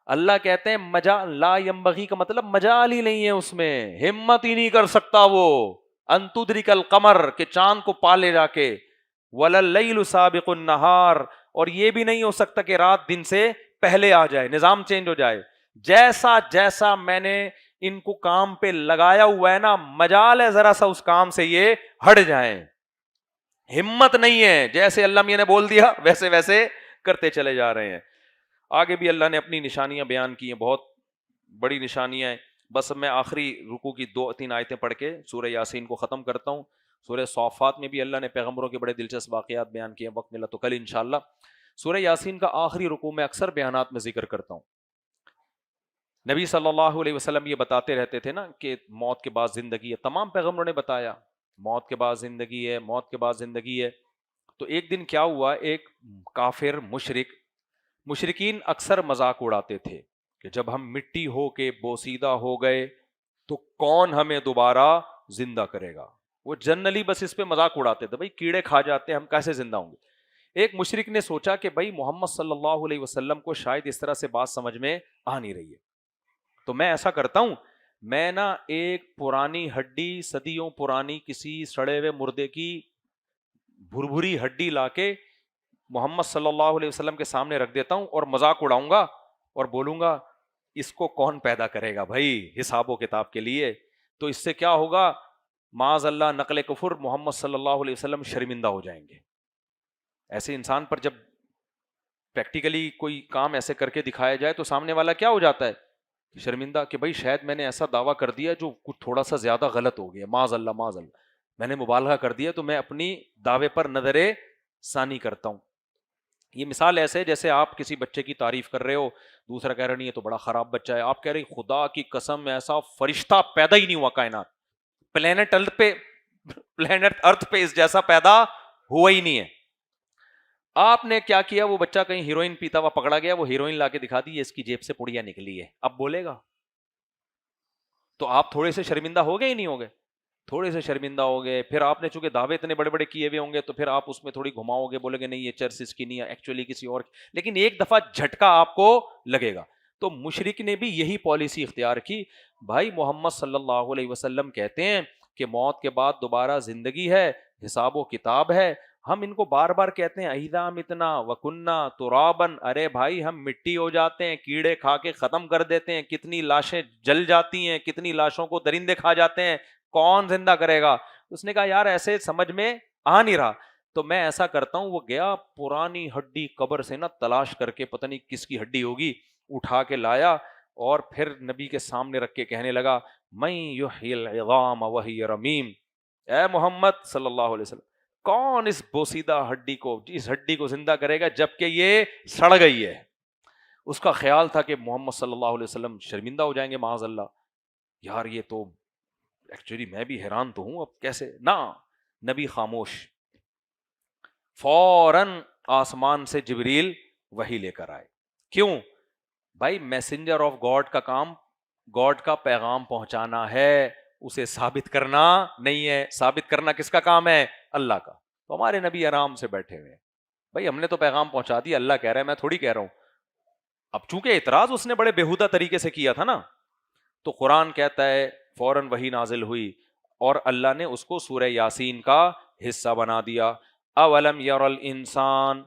اللہ کہتے ہیں مجال, لا ینبغی کا مطلب مجال ہی نہیں ہے اس میں, ہمت ہی نہیں کر سکتا وہ, ان تدرک القمر کہ چاند کو پالے جا کے, ولا اللیل سابق النہار, اور یہ بھی نہیں ہو سکتا کہ رات دن سے پہلے آ جائے, نظام چینج ہو جائے. جیسا میں نے ان کو کام پہ لگایا ہوا ہے نا, مجال ہے ذرا سا اس کام سے یہ ہٹ جائیں, ہمت نہیں ہے. جیسے اللہ میاں نے بول دیا ویسے کرتے چلے جا رہے ہیں. آگے بھی اللہ نے اپنی نشانیاں بیان کی ہیں, بہت بڑی نشانیاں ہیں. بس میں آخری رکوع کی 2-3 آیتیں پڑھ کے سورہ یاسین کو ختم کرتا ہوں. سورہ صافات میں بھی اللہ نے پیغمبروں کے بڑے دلچسپ واقعات بیان کیے ہیں, وقت ملا تو کل انشاءاللہ. سورہ یاسین کا آخری رکوع میں اکثر بیانات میں ذکر کرتا ہوں. نبی صلی اللہ علیہ وسلم یہ بتاتے رہتے تھے نا کہ موت کے بعد زندگی ہے, تمام پیغمبروں نے بتایا موت کے بعد زندگی ہے, موت کے بعد زندگی ہے. تو ایک دن کیا ہوا, ایک کافر مشرکین اکثر مذاق اڑاتے تھے کہ جب ہم مٹی ہو کے بوسیدہ ہو گئے تو کون ہمیں دوبارہ زندہ کرے گا. وہ جنرلی بس اس پہ مذاق اڑاتے تھے, بھائی کیڑے کھا جاتے ہیں ہم کیسے زندہ ہوں گے. ایک مشرک نے سوچا کہ بھائی محمد صلی اللہ علیہ وسلم کو شاید اس طرح سے بات سمجھ میں آ نہیں رہی ہے, تو میں ایسا کرتا ہوں, میں نا ایک پرانی ہڈی, صدیوں پرانی کسی سڑے ہوئے مردے کی بھربھری ہڈی لا کے محمد صلی اللہ علیہ وسلم کے سامنے رکھ دیتا ہوں اور مذاق اڑاؤں گا اور بولوں گا اس کو کون پیدا کرے گا بھائی حساب و کتاب کے لیے. تو اس سے کیا ہوگا, معاذ اللہ نقل کفر, محمد صلی اللہ علیہ وسلم شرمندہ ہو جائیں گے. ایسے انسان پر جب پریکٹیکلی کوئی کام ایسے کر کے دکھایا جائے تو سامنے والا کیا ہو جاتا ہے, شرمندہ کہ بھائی شاید میں نے ایسا دعویٰ کر دیا جو کچھ تھوڑا سا زیادہ غلط ہو گیا، معاذ اللہ معاذ اللہ، میں نے مبالغہ کر دیا، تو میں اپنی دعوے پر نظر ثانی کرتا ہوں. یہ مثال ایسے جیسے آپ کسی بچے کی تعریف کر رہے ہو، دوسرا کہہ رہا نہیں یہ تو بڑا خراب بچہ ہے، آپ کہہ رہے خدا کی قسم ایسا فرشتہ پیدا ہی نہیں ہوا کائنات، پلینٹ ارتھ پہ اس جیسا پیدا ہوا ہی نہیں ہے. آپ نے کیا کیا، وہ بچہ کہیں ہیروئن پیتا ہوا پکڑا گیا، وہ ہیروئن لا کے دکھا دی، اس کی جیب سے پڑیا نکلی ہے، اب بولے گا؟ تو آپ تھوڑے سے شرمندہ ہو گئے ہی نہیں ہو گئے؟ تھوڑے سے شرمندہ ہو گئے. پھر آپ نے چونکہ دعوے اتنے بڑے بڑے کیے ہوئے ہوں گے تو پھر آپ اس میں تھوڑی گھماؤ گے، بولے گے نہیں یہ چرچ اس کی نہیں ہے، ایکچولی کسی اور کی. لیکن ایک دفعہ جھٹکا آپ کو لگے گا. تو مشرک نے بھی یہی پالیسی اختیار کی. بھائی محمد صلی اللہ علیہ وسلم کہتے ہیں کہ موت کے بعد دوبارہ زندگی ہے، حساب و کتاب ہے. ہم ان کو بار بار کہتے ہیں اذا متنا وکننا ترابا، ارے بھائی ہم مٹی ہو جاتے ہیں، کیڑے کھا کے ختم کر دیتے ہیں، کتنی لاشیں جل جاتی ہیں، کتنی لاشوں کو درندے کھا جاتے ہیں، کون زندہ کرے گا؟ اس نے کہا یار ایسے سمجھ میں آ نہیں رہا، تو میں ایسا کرتا ہوں. وہ گیا پرانی ہڈی قبر سے نا تلاش کر کے، پتہ نہیں کس کی ہڈی ہوگی، اٹھا کے لایا اور پھر نبی کے سامنے رکھ کے کہنے لگا من یحیی العظام وہی رمیم. اے محمد صلی اللہ علیہ وسلم، کون اس بوسیدہ ہڈی کو، اس ہڈی کو زندہ کرے گا جبکہ یہ سڑ گئی ہے؟ اس کا خیال تھا کہ محمد صلی اللہ علیہ وسلم شرمندہ ہو جائیں گے معاذ اللہ. یار یہ تو ایکچولی میں بھی حیران تو ہوں، اب کیسے نا. نبی خاموش. فوراً آسمان سے جبریل وحی لے کر آئے. کیوں بھائی؟ میسنجر آف گاڈ کا کام گاڈ کا پیغام پہنچانا ہے، اسے ثابت کرنا نہیں ہے. ثابت کرنا کس کا کام ہے؟ اللہ کا. تو ہمارے نبی آرام سے بیٹھے ہوئے، بھائی ہم نے تو پیغام پہنچا دیا، اللہ کہہ رہا ہے، میں تھوڑی کہہ رہا ہوں. اب چونکہ اعتراض اس نے بڑے بےہودہ طریقے سے کیا تھا نا، تو قرآن کہتا ہے فوراً وحی نازل ہوئی اور اللہ نے اس کو سورہ یاسین کا حصہ بنا دیا. اولم یر الانسان،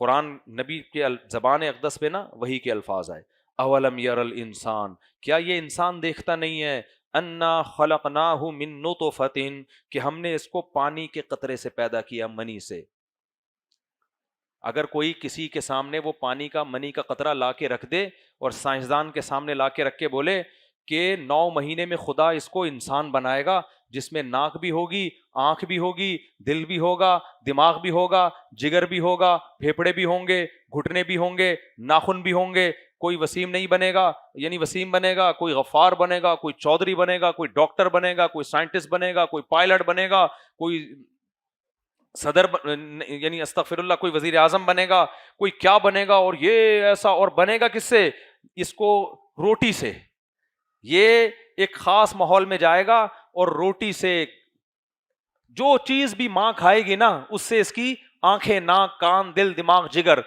قرآن نبی کے زبان اقدس پہ نا وحی کے الفاظ آئے. اولم یر الانسان، کیا یہ انسان دیکھتا نہیں ہے، انا خلقناہ من نطفۃ، کہ ہم نے اس کو پانی کے قطرے سے پیدا کیا، منی سے. اگر کوئی کسی کے سامنے وہ پانی کا منی کا قطرہ لا کے رکھ دے اور سائنسدان کے سامنے لا کے رکھ کے بولے کہ 9 مہینے میں خدا اس کو انسان بنائے گا جس میں ناک بھی ہوگی، آنکھ بھی ہوگی، دل بھی ہوگا، دماغ بھی ہوگا، جگر بھی ہوگا، پھیپھڑے بھی ہوں گے، گھٹنے بھی ہوں گے، ناخن بھی ہوں گے، کوئی وسیم نہیں بنے گا، یعنی وسیم بنے گا، کوئی غفار بنے گا، کوئی چودھری بنے گا، کوئی ڈاکٹر بنے گا، کوئی سائنٹسٹ بنے گا، کوئی پائلٹ بنے گا، کوئی صدر یعنی استغفر اللہ کوئی وزیر اعظم بنے گا، کوئی کیا بنے گا، اور یہ ایسا، اور بنے گا کس سے؟ اس کو روٹی سے. یہ ایک خاص ماحول میں جائے گا اور روٹی سے جو چیز بھی ماں کھائے گی نا اس سے اس کی آنکھیں، ناک، کان، دل، دماغ، جگر.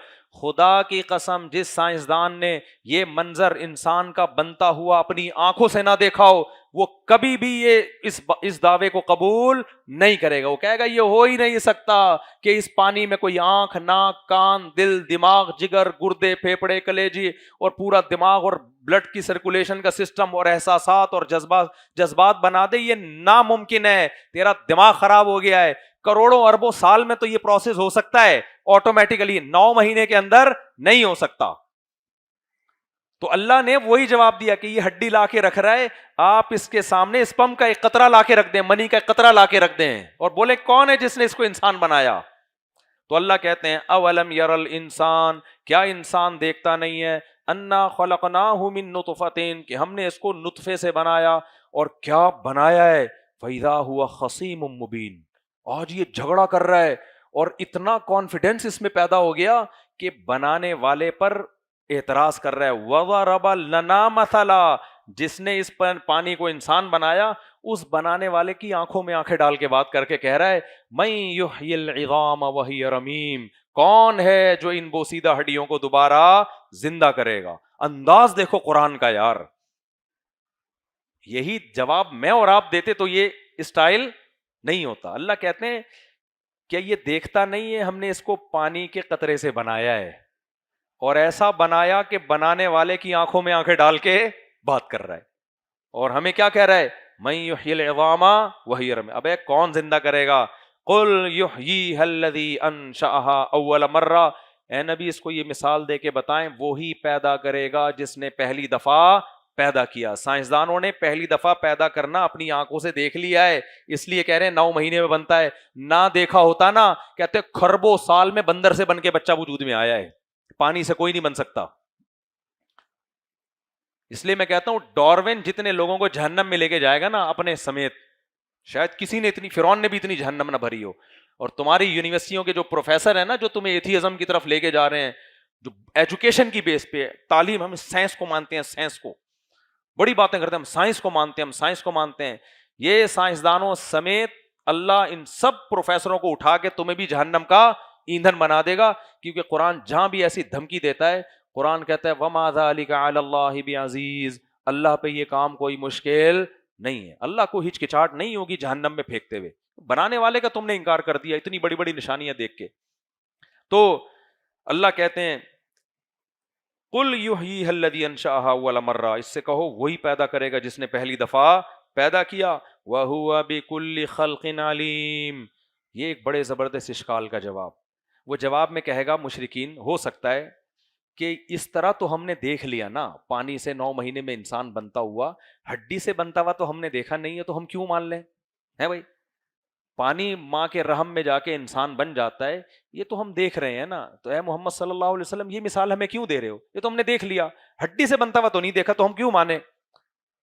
خدا کی قسم جس سائنسدان نے یہ منظر انسان کا بنتا ہوا اپنی آنکھوں سے نہ دیکھا ہو وہ کبھی بھی یہ اس دعوے کو قبول نہیں کرے گا. وہ کہے گا یہ ہو ہی نہیں سکتا کہ اس پانی میں کوئی آنکھ، ناک، کان، دل، دماغ، جگر، گردے، پھیپھڑے، کلیجی اور پورا دماغ اور بلڈ کی سرکولیشن کا سسٹم اور احساسات اور جذبات بنا دے. یہ ناممکن ہے، تیرا دماغ خراب ہو گیا ہے. کروڑوں اربوں سال میں تو یہ پروسیس ہو سکتا ہے آٹومیٹیکلی، 9 مہینے کے اندر نہیں ہو سکتا. تو اللہ نے وہی جواب دیا کہ یہ ہڈی لا کے رکھ رہا ہے، آپ اس کے سامنے اسپم کا ایک قطرہ لا کے رکھ دیں، منی کا ایک قطرہ لا کے رکھ دیں اور بولے کون ہے جس نے اس کو انسان بنایا؟ تو اللہ کہتے ہیں اولم یر الانسان، کیا انسان دیکھتا نہیں ہے، انا خلقناہ من نطفۃ، کہ ہم نے اس کو نطفے سے بنایا. اور کیا بنایا ہے؟ فاذا هو خصیم مبین، آج یہ جھگڑا کر رہا ہے. اور اتنا کانفیڈنس اس میں پیدا ہو گیا کہ بنانے والے پر اعتراض کر رہا ہے. وضرب لنا مثلا، جس نے اس پانی کو انسان بنایا اس بنانے والے کی آنکھوں میں آنکھیں ڈال کے بات کر کے کہہ رہا ہے من یحیی العظام وہی رمیم، کون ہے جو ان بوسیدہ ہڈیوں کو دوبارہ زندہ کرے گا؟ انداز دیکھو قرآن کا یار. یہی جواب میں اور آپ دیتے تو یہ اسٹائل نہیں ہوتا. اللہ کہتے ہیں کیا یہ دیکھتا نہیں ہے ہم نے اس کو پانی کے قطرے سے بنایا ہے اور ایسا بنایا کہ بنانے والے کی آنکھوں میں آنکھیں ڈال کے بات کر رہا ہے. اور ہمیں کیا کہہ رہا ہے؟ من یحیی العظام وہی رمیم. ابے کون زندہ کرے گا؟ قل یحییھا الذی انشأھا اول مرہ، اے نبی اس کو یہ مثال دے کے بتائیں وہی پیدا کرے گا جس نے پہلی دفعہ پیدا کیا. سائنسدانوں نے پہلی دفعہ پیدا کرنا اپنی آنکھوں سے دیکھ لیا ہے, اس لیے کہہ رہے ہیں 9 مہینے میں بنتا ہے. نہ دیکھا ہوتا نا, کہتے خربوں سال میں بندر سے بن کے بچہ وجود میں آیا ہے, پانی سے کوئی نہیں بن سکتا. اس لیے میں کہتا ہوں ڈاروین جتنے لوگوں کو جہنم میں لے کے جائے گا نا اپنے سمیت, شاید کسی نے اتنی, فرعون نے بھی اتنی جہنم نہ بھری ہو. اور تمہاری یونیورسٹیوں کے جو پروفیسر ہیں نا, جو تمہیں ایتھیزم کی طرف لے کے جا رہے ہیں, جو ایجوکیشن کی بیس پہ تعلیم, ہم سائنس کو مانتے ہیں, سائنس کو بڑی باتیں کرتے ہیں, ہم سائنس کو مانتے ہیں, ہم سائنس کو مانتے ہیں. یہ سائنسدانوں سمیت اللہ ان سب پروفیسروں کو اٹھا کے تمہیں بھی جہنم کا ایندھن بنا دے گا. کیونکہ قرآن جہاں بھی ایسی دھمکی دیتا ہے, قرآن کہتا ہے وَمَا ذَلِكَ عَلَى اللَّهِ بِعَزِيزٍ, اللہ پہ یہ کام کوئی مشکل نہیں ہے. اللہ کو ہچکچاہٹ نہیں ہوگی جہنم میں پھینکتے ہوئے. بنانے والے کا تم نے انکار کر دیا اتنی بڑی بڑی نشانیاں دیکھ کے. تو اللہ کہتے ہیں قُلْ يُحْيِيهَا الَّذِي أَنشَأَهَا أَوَّلَ مَرَّةٍ, اس سے کہو وہی پیدا کرے گا جس نے پہلی دفعہ پیدا کیا. وَهُوَ بِكُلِّ خَلْقٍ عَلِيمٍ, یہ ایک بڑے زبردست اشکال کا جواب. وہ جواب میں کہے گا مشرکین, ہو سکتا ہے کہ اس طرح تو ہم نے دیکھ لیا نا, پانی سے 9 مہینے میں انسان بنتا ہوا, ہڈی سے بنتا ہوا تو ہم نے دیکھا نہیں ہے, تو ہم کیوں مان لیں ہے بھائی. پانی ماں کے رحم میں جا کے انسان بن جاتا ہے, یہ تو ہم دیکھ رہے ہیں نا. تو اے محمد صلی اللہ علیہ وسلم یہ مثال ہمیں کیوں دے رہے ہو, یہ تو ہم نے دیکھ لیا, ہڈی سے بنتا ہوا تو نہیں دیکھا, تو ہم کیوں مانے.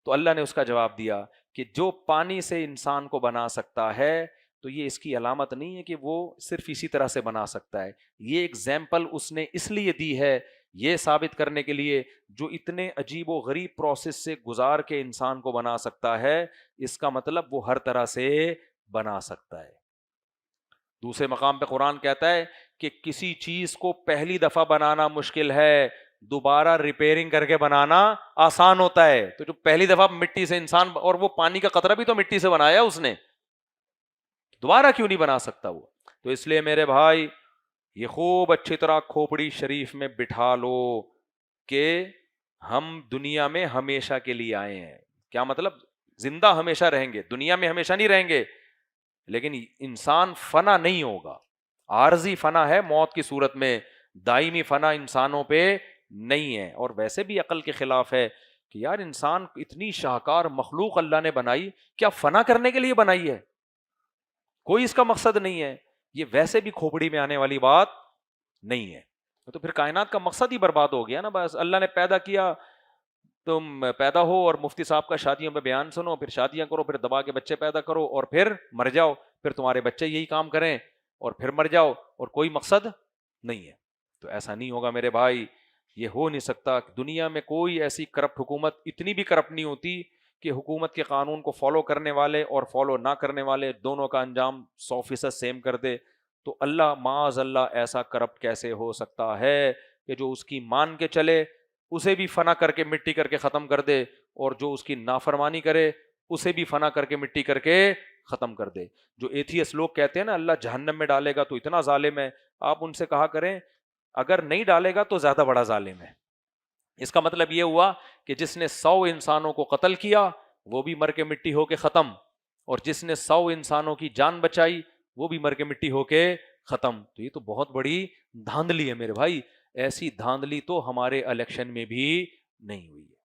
تو اللہ نے اس کا جواب دیا کہ جو پانی سے انسان کو بنا سکتا ہے تو یہ اس کی علامت نہیں ہے کہ وہ صرف اسی طرح سے بنا سکتا ہے. یہ ایگزامپل اس نے اس لیے دی ہے یہ ثابت کرنے کے لیے جو اتنے عجیب و غریب پروسیس سے گزار کے انسان کو بنا سکتا ہے, اس کا مطلب وہ ہر طرح سے بنا سکتا ہے. دوسرے مقام پہ قرآن کہتا ہے کہ کسی چیز کو پہلی دفعہ بنانا مشکل ہے, دوبارہ ریپیئرنگ کر کے بنانا آسان ہوتا ہے. تو جو پہلی دفعہ مٹی سے انسان, اور وہ پانی کا قطرہ بھی تو مٹی سے بنایا اس نے, دوبارہ کیوں نہیں بنا سکتا وہ. تو اس لیے میرے بھائی یہ خوب اچھی طرح کھوپڑی شریف میں بٹھا لو کہ ہم دنیا میں ہمیشہ کے لیے آئے ہیں. کیا مطلب؟ زندہ ہمیشہ رہیں گے, دنیا میں ہمیشہ نہیں رہیں گے, لیکن انسان فنا نہیں ہوگا. عارضی فنا ہے موت کی صورت میں, دائمی فنا انسانوں پہ نہیں ہے. اور ویسے بھی عقل کے خلاف ہے کہ یار انسان اتنی شاہکار مخلوق اللہ نے بنائی, کیا فنا کرنے کے لیے بنائی ہے؟ کوئی اس کا مقصد نہیں ہے. یہ ویسے بھی کھوپڑی میں آنے والی بات نہیں ہے. تو پھر کائنات کا مقصد ہی برباد ہو گیا نا. بس اللہ نے پیدا کیا, تم پیدا ہو اور مفتی صاحب کا شادیوں پہ بیان سنو, پھر شادیاں کرو, پھر دبا کے بچے پیدا کرو اور پھر مر جاؤ, پھر تمہارے بچے یہی کام کریں اور پھر مر جاؤ, اور کوئی مقصد نہیں ہے. تو ایسا نہیں ہوگا میرے بھائی, یہ ہو نہیں سکتا. دنیا میں کوئی ایسی کرپٹ حکومت, اتنی بھی کرپٹ نہیں ہوتی کہ حکومت کے قانون کو فالو کرنے والے اور فالو نہ کرنے والے دونوں کا انجام 100% سیم کر دے. تو اللہ معاذ اللہ ایسا کرپٹ کیسے ہو سکتا ہے کہ جو اس کی مان کے چلے اسے بھی فنا کر کے مٹی کر کے ختم کر دے, اور جو اس کی نافرمانی کرے اسے بھی فنا کر کے مٹی کر کے ختم کر دے. جو ایتھیس لوگ کہتے ہیں نا اللہ جہنم میں ڈالے گا تو اتنا ظالم ہے, آپ ان سے کہا کریں اگر نہیں ڈالے گا تو زیادہ بڑا ظالم ہے. اس کا مطلب یہ ہوا کہ جس نے 100 انسانوں کو قتل کیا وہ بھی مر کے مٹی ہو کے ختم, اور جس نے 100 انسانوں کی جان بچائی وہ بھی مر کے مٹی ہو کے ختم. تو یہ تو بہت بڑی دھاندلی ہے میرے بھائی. ایسی دھاندلی تو ہمارے الیکشن میں بھی نہیں ہوئی ہے.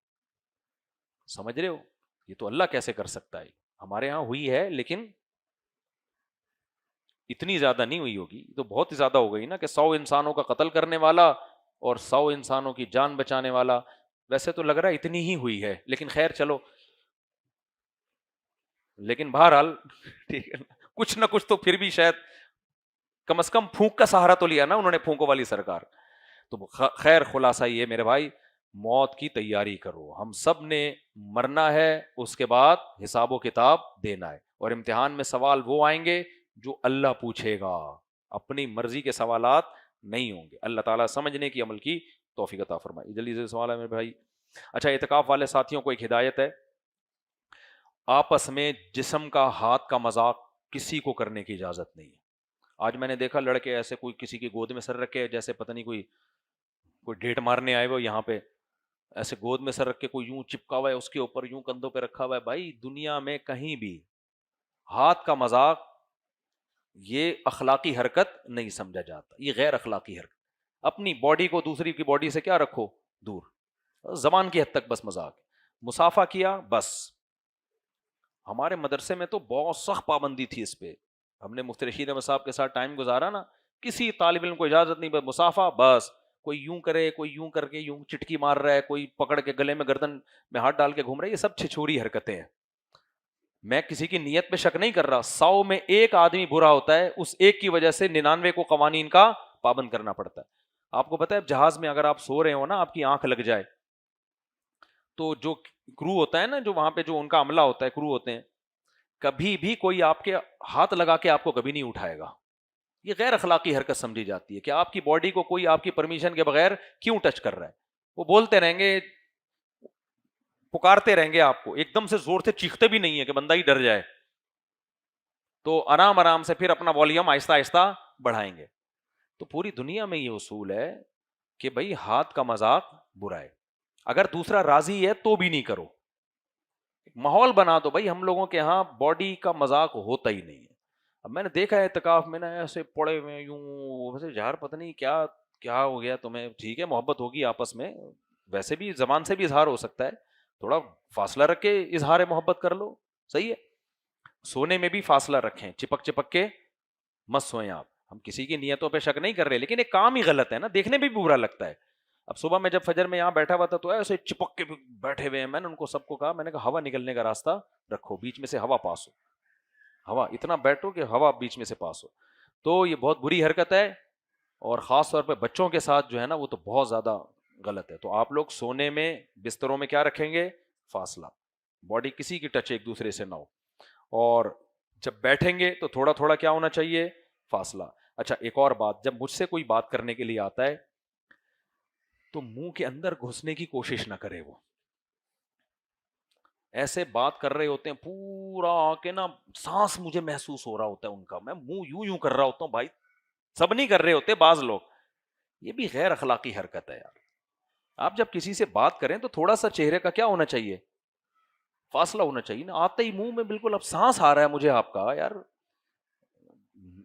سمجھ رہے ہو؟ یہ تو اللہ کیسے کر سکتا ہے؟ ہمارے ہاں ہوئی ہے لیکن اتنی زیادہ نہیں ہوئی ہوگی. تو بہت زیادہ ہو گئی نا کہ 100 انسانوں کا قتل کرنے والا اور 100 انسانوں کی جان بچانے والا. ویسے تو لگ رہا ہے اتنی ہی ہوئی ہے, لیکن خیر چلو, لیکن بہرحال ٹھیک ہے, کچھ نہ کچھ تو پھر بھی شاید کم از کم پھونک کا سہارا تو لیا نا انہوں نے, پھونکوں والی سرکار. تو خیر خلاصہ یہ میرے بھائی, موت کی تیاری کرو. ہم سب نے مرنا ہے, اس کے بعد حساب و کتاب دینا ہے, اور امتحان میں سوال وہ آئیں گے جو اللہ پوچھے گا, اپنی مرضی کے سوالات نہیں ہوں گے. اللہ تعالیٰ سمجھنے کی عمل کی توفیق عطا فرمائے. جلدی سے سوال ہے میرے بھائی. اچھا, اعتکاف والے ساتھیوں کو ایک ہدایت ہے, آپس میں جسم کا ہاتھ کا مذاق کسی کو کرنے کی اجازت نہیں ہے. آج میں نے دیکھا لڑکے ایسے کوئی کسی کی گود میں سر رکھے جیسے پتہ نہیں کوئی ڈیٹ مارنے آئے وہ, یہاں پہ ایسے گود میں سر رکھ کے کوئی یوں چپکا ہوا ہے اس کے اوپر, یوں کندھوں پہ رکھا ہوا ہے. بھائی دنیا میں کہیں بھی ہاتھ کا مذاق یہ اخلاقی حرکت نہیں سمجھا جاتا, یہ غیر اخلاقی حرکت. اپنی باڈی کو دوسری کی باڈی سے کیا رکھو, دور. زبان کی حد تک بس مذاق. مسافہ کیا بس. ہمارے مدرسے میں تو بہت سخت پابندی تھی اس پہ. ہم نے مفتی رشید احمد صاحب کے ساتھ ٹائم گزارا نا, کسی طالب علم کو اجازت نہیں, مسافہ بس. کوئی یوں کرے, کوئی یوں کر کے یوں چٹکی مار رہا ہے, کوئی پکڑ کے گلے میں گردن میں ہاتھ ڈال کے گھوم رہا ہے, یہ سب چھچوری حرکتیں ہیں. میں کسی کی نیت پہ شک نہیں کر رہا, 100 میں ایک آدمی برا ہوتا ہے, اس ایک کی وجہ سے 99 کو قوانین کا پابند کرنا پڑتا ہے. آپ کو پتا ہے جہاز میں اگر آپ سو رہے ہو نا, آپ کی آنکھ لگ جائے تو جو کرو ہوتا ہے نا, جو وہاں پہ جو ان کا عملہ ہوتا ہے, کرو ہوتے ہیں, کبھی بھی کوئی آپ کے ہاتھ لگا کے آپ کو کبھی نہیں اٹھائے گا. یہ غیر اخلاقی حرکت سمجھی جاتی ہے کہ آپ کی باڈی کو کوئی آپ کی پرمیشن کے بغیر کیوں ٹچ کر رہا ہے. وہ بولتے رہیں گے, پکارتے رہیں گے آپ کو, ایک دم سے زور سے چیختے بھی نہیں ہے کہ بندہ ہی ڈر جائے. تو آرام آرام سے پھر اپنا والیوم آہستہ آہستہ بڑھائیں گے. تو پوری دنیا میں یہ اصول ہے کہ بھائی ہاتھ کا مذاق برا ہے, اگر دوسرا راضی ہے تو بھی نہیں کرو. ماحول بنا دو بھائی, ہم لوگوں کے ہاں باڈی کا مذاق ہوتا ہی نہیں ہے. اب میں نے دیکھا ہے اعتکاف میں نا ایسے پڑے ہوئے یوں, ویسے یار پتہ نہیں کیا کیا ہو گیا تمہیں. ٹھیک ہے محبت ہوگی آپس میں, ویسے بھی زبان سے بھی اظہار ہو سکتا ہے, تھوڑا فاصلہ رکھ کے اظہار محبت کر لو, صحیح ہے. سونے میں بھی فاصلہ رکھیں, چپک چپک کے مت سوئیں آپ. ہم کسی کی نیتوں پہ شک نہیں کر رہے, لیکن ایک کام ہی غلط ہے نا, دیکھنے میں بھی برا لگتا ہے. اب صبح میں جب فجر میں یہاں بیٹھا ہوا تھا تو ایسے چپک کے بیٹھے ہوئے ہیں. میں نے ان کو سب کو کہا, میں نے کہا ہوا نکلنے کا راستہ رکھو, بیچ میں سے ہوا پاس ہو, ہوا اتنا بیٹھو کہ ہوا بیچ میں سے پاس ہو. تو یہ بہت بری حرکت ہے, اور خاص طور پہ بچوں کے ساتھ جو ہے نا وہ تو بہت زیادہ غلط ہے. تو آپ لوگ سونے میں بستروں میں کیا رکھیں گے, فاصلہ, باڈی کسی کی ٹچ ایک دوسرے سے نہ ہو. اور جب بیٹھیں گے تو تھوڑا تھوڑا کیا ہونا چاہیے, فاصلہ. اچھا ایک اور بات, جب مجھ سے کوئی بات کرنے کے لیے آتا ہے تو منہ کے اندر گھسنے کی کوشش نہ کرے. وہ ایسے بات کر رہے ہوتے ہیں پورا کہ نا سانس مجھے محسوس ہو رہا ہوتا ہے ان کا, میں منہ یوں یوں کر رہا ہوتا ہوں. بھائی سب نہیں کر رہے ہوتے, بعض لوگ. یہ بھی غیر اخلاقی حرکت ہے یار. آپ جب کسی سے بات کریں تو تھوڑا سا چہرے کا کیا ہونا چاہیے, فاصلہ ہونا چاہیے نا. آتے ہی منہ میں بالکل اب سانس آ رہا ہے مجھے آپ کا, یار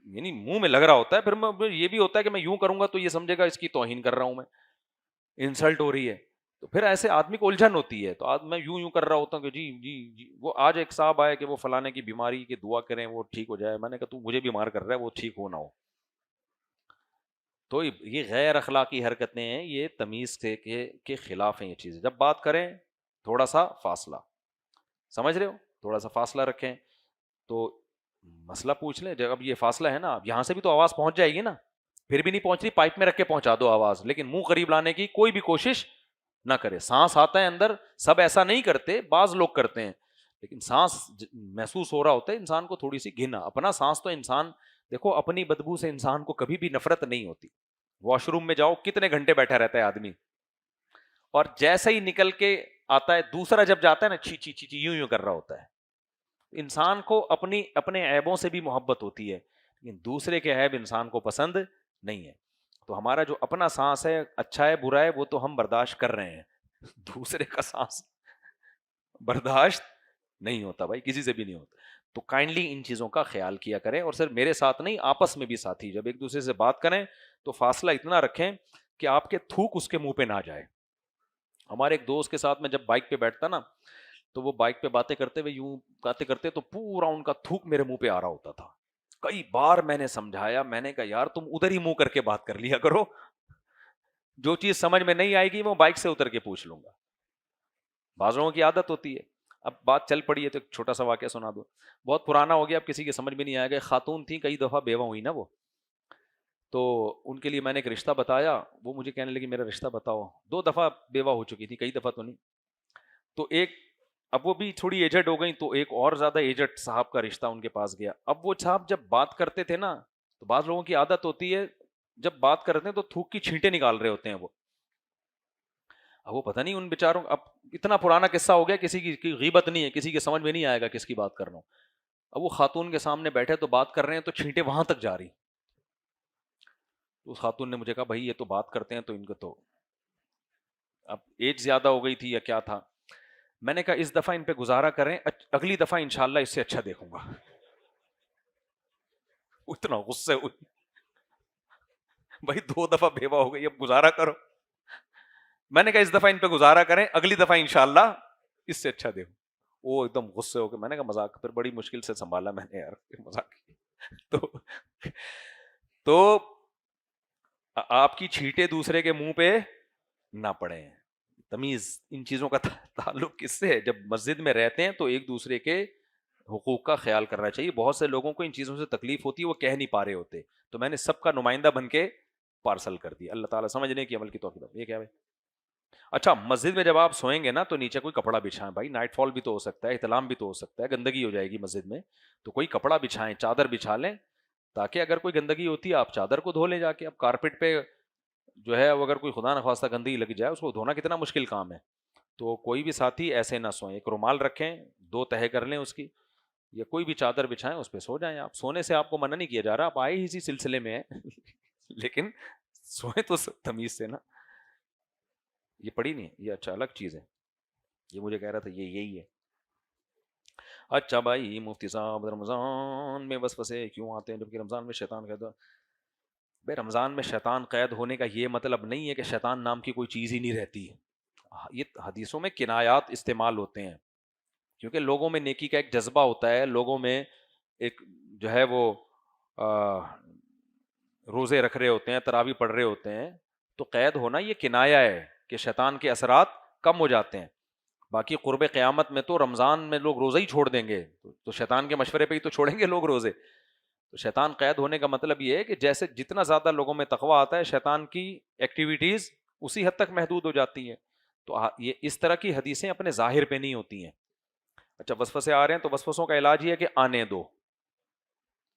یعنی منہ میں لگ رہا ہوتا ہے, پھر میں یہ بھی ہوتا ہے کہ میں یوں کروں گا تو یہ سمجھے گا اس کی توہین کر رہا ہوں, میں انسلٹ ہو رہی ہے. تو پھر ایسے آدمی کو الجھن ہوتی ہے. تو میں یوں کر رہا ہوتا ہوں کہ جی جی جی. وہ آج ایک صاحب آئے کہ وہ فلانے کی بیماری کی دعا کریں وہ ٹھیک ہو جائے. میں نے کہا تو مجھے بیمار کر رہا ہے, وہ ٹھیک ہو نہ ہو. تو یہ غیر اخلاقی حرکتیں ہیں, یہ تمیز کے خلاف ہیں یہ چیزیں. جب بات کریں تھوڑا سا فاصلہ, سمجھ رہے ہو, تھوڑا سا فاصلہ رکھیں. تو مسئلہ پوچھ لیں, جب اب یہ فاصلہ ہے نا, اب یہاں سے بھی تو آواز پہنچ جائے گی نا, پھر بھی نہیں پہنچ رہی, پائپ میں رکھ کے پہنچا دو آواز, لیکن منہ قریب لانے کی کوئی بھی کوشش نہ کرے. سانس آتا ہے اندر, سب ایسا نہیں کرتے, بعض لوگ کرتے ہیں, لیکن سانس محسوس ہو رہا ہوتا ہے انسان کو تھوڑی سی گھنا. اپنا سانس تو انسان دیکھو, اپنی بدبو سے انسان کو کبھی بھی نفرت نہیں ہوتی. واش روم میں جاؤ, کتنے گھنٹے بیٹھا رہتا ہے آدمی, اور جیسے ہی نکل کے آتا ہے دوسرا جب جاتا ہے نا, چھی چھی چھی یوں کر رہا ہوتا ہے. انسان کو اپنے عیبوں سے بھی محبت ہوتی ہے, لیکن دوسرے کے عیب انسان کو پسند نہیں ہے. تو ہمارا جو اپنا سانس ہے, اچھا ہے برا ہے, وہ تو ہم برداشت کر رہے ہیں, دوسرے کا سانس برداشت نہیں ہوتا بھائی, کسی سے بھی نہیں ہوتا. تو کائنڈلی ان چیزوں کا خیال کیا کریں, اور صرف میرے ساتھ نہیں, آپس میں بھی ساتھی جب ایک دوسرے سے بات کریں تو فاصلہ اتنا رکھیں کہ آپ کے تھوک اس کے منہ پہ نہ جائے. ہمارے ایک دوست کے ساتھ میں جب بائک پہ بیٹھتا نا, تو وہ بائک پہ باتیں کرتے ہوئے یوں باتیں کرتے تو پورا ان کا تھوک میرے منہ پہ آ رہا ہوتا تھا. کئی بار میں نے سمجھایا, میں نے کہا یار تم ادھر ہی منہ کر کے بات کر لیا کرو, جو چیز سمجھ میں نہیں آئے گی وہ بائک سے اتر کے پوچھ لوں گا. بعض لوگوں کی عادت ہوتی ہے. اب بات چل پڑی ہے تو ایک چھوٹا سا واقعہ سنا دو, بہت پرانا ہو گیا, اب کسی کے سمجھ میں نہیں آئے گا. خاتون تھی, کئی دفعہ بیوہ ہوئی نا وہ, تو ان کے لیے میں نے ایک رشتہ بتایا, وہ مجھے کہنے لگی میرا رشتہ بتاؤ. 2 دفعہ بیوہ ہو چکی تھی, کئی دفعہ تو نہیں. تو ایک, اب وہ بھی تھوڑی ایجڈ ہو گئی, تو ایک اور زیادہ ایجڈ صاحب کا رشتہ ان کے پاس گیا. اب وہ صاحب جب بات کرتے تھے نا, تو بعض لوگوں کی عادت ہوتی ہے جب بات کرتے ہیں تو تھوک کی چھینٹیں نکال رہے ہوتے ہیں وہ. اب وہ پتہ نہیں ان بیچاروں, اب اتنا پرانا قصہ ہو گیا, کسی کی غیبت نہیں ہے, کسی کے سمجھ میں نہیں آئے گا کس کی بات کر رہا ہوں. اب وہ خاتون کے سامنے بیٹھے تو بات کر رہے ہیں, تو چھینٹیں وہاں تک جا رہی. تو اس خاتون نے مجھے کہا بھائی یہ تو بات کرتے ہیں تو ان کو تو اب ایج زیادہ ہو گئی تھی یا کیا تھا. میں نے کہا اس دفعہ ان پہ گزارا کریں, اگلی دفعہ انشاءاللہ اس سے اچھا دیکھوں گا. اتنا غصے ہوئی, بھائی 2 دفعہ بیوہ ہو گئی, اب گزارا کرو. میں نے کہا اس دفعہ ان پہ گزارا کریں, اگلی دفعہ انشاءاللہ اس سے اچھا دیکھو. وہ ایک دم غصے ہو کے, میں نے کہا مذاق, پھر بڑی مشکل سے سنبھالا میں نے یار مذاق. تو آپ کی چھینٹیں دوسرے کے منہ پہ نہ پڑیں. تمیز ان چیزوں کا تعلق کس سے ہے؟ جب مسجد میں رہتے ہیں تو ایک دوسرے کے حقوق کا خیال کرنا چاہیے. بہت سے لوگوں کو ان چیزوں سے تکلیف ہوتی ہے, وہ کہہ نہیں پا رہے ہوتے, تو میں نے سب کا نمائندہ بن کے پارسل کر دیا. اللہ تعالیٰ سمجھنے کی عمل کی توفیق دے. یہ کیا ہے؟ اچھا, مسجد میں جب آپ سوئیں گے نا تو نیچے کوئی کپڑا بچھائیں. بھائی نائٹ فال بھی تو ہو سکتا ہے, احتلام بھی تو ہو سکتا ہے, گندگی ہو جائے گی مسجد میں, تو کوئی کپڑا بچھائیں, چادر بچھا لیں, تاکہ اگر کوئی گندگی ہوتی ہے آپ چادر کو دھو لیں جا کے. اب کارپیٹ پہ جو ہے اگر کوئی خدا نخواستہ گندگی لگ جائے, اس کو دھونا کتنا مشکل کام ہے. تو کوئی بھی ساتھی ایسے نہ سوئیں, ایک رومال رکھیں, 2 تہہ کر لیں اس کی, یا کوئی بھی چادر بچھائیں, اس پہ سو جائیں. آپ سونے سے آپ کو منع نہیں کیا جا رہا, آپ آئے ہی اسی سلسلے میں ہیں لیکن سوئیں تو تمیز سے نا. یہ پڑھی نہیں, یہ اچھا الگ چیز ہے, یہ مجھے کہہ رہا تھا یہ یہی ہے. اچھا بھائی مفتی صاحب, رمضان میں وسوسے کیوں آتے ہیں جبکہ رمضان میں شیطان قید؟ بھائی رمضان میں شیطان قید ہونے کا یہ مطلب نہیں ہے کہ شیطان نام کی کوئی چیز ہی نہیں رہتی. یہ حدیثوں میں کنایات استعمال ہوتے ہیں, کیونکہ لوگوں میں نیکی کا ایک جذبہ ہوتا ہے, لوگوں میں ایک جو ہے وہ روزے رکھ رہے ہوتے ہیں, تراویح پڑھ رہے ہوتے ہیں, تو قید ہونا یہ کنایا ہے کہ شیطان کے اثرات کم ہو جاتے ہیں. باقی قرب قیامت میں تو رمضان میں لوگ روزہ ہی چھوڑ دیں گے, تو شیطان کے مشورے پہ ہی تو چھوڑیں گے لوگ روزے. تو شیطان قید ہونے کا مطلب یہ ہے کہ جیسے جتنا زیادہ لوگوں میں تقویٰ آتا ہے, شیطان کی ایکٹیویٹیز اسی حد تک محدود ہو جاتی ہیں. تو یہ اس طرح کی حدیثیں اپنے ظاہر پہ نہیں ہوتی ہیں. اچھا وسوسے آ رہے ہیں تو وسوسوں کا علاج یہ ہے کہ آنے دو,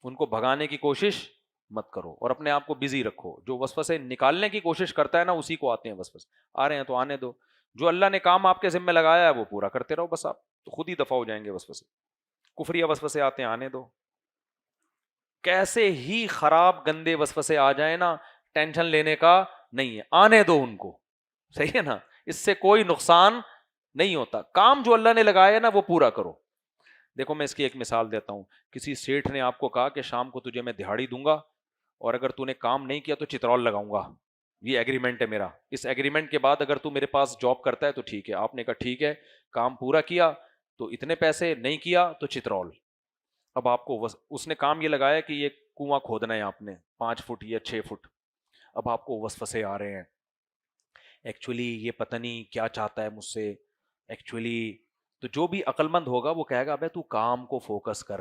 ان کو بھگانے کی کوشش مت کرو اور اپنے آپ کو بزی رکھو. جو وسوسے نکالنے کی کوشش کرتا ہے نا, اسی کو آتے ہیں وسوسے. آ رہے ہیں تو آنے دو, جو اللہ نے کام آپ کے ذمہ لگایا ہے وہ پورا کرتے رہو, بس آپ تو خود ہی دفع ہو جائیں گے وسوسے. کفریہ وسوسے آتے ہیں, آنے دو. کیسے ہی خراب گندے وسوسے آ جائیں نا, ٹینشن لینے کا نہیں ہے, آنے دو ان کو. صحیح ہے نا, اس سے کوئی نقصان نہیں ہوتا. کام جو اللہ نے لگایا ہے نا وہ پورا کرو. دیکھو میں اس کی ایک مثال دیتا ہوں. کسی سیٹھ نے آپ کو کہا کہ شام کو تجھے میں دہاڑی دوں گا, اور اگر تو نے کام نہیں کیا تو چترول لگاؤں گا, یہ ایگریمنٹ ہے میرا. اس ایگریمنٹ کے بعد اگر تو میرے پاس جاب کرتا ہے تو ٹھیک ہے. آپ نے کہا ٹھیک ہے, کام پورا کیا تو اتنے پیسے, نہیں کیا تو چترول. اب آپ کو اس نے کام یہ لگایا کہ یہ کنواں کھودنا ہے آپ نے 5 فٹ یا 6 فٹ. اب آپ کو وسوسے آ رہے ہیں, ایکچولی یہ پتہ نہیں کیا چاہتا ہے مجھ سے ایکچولی. تو جو بھی عقل مند ہوگا وہ کہے گا ابے تو کام کو فوکس کر.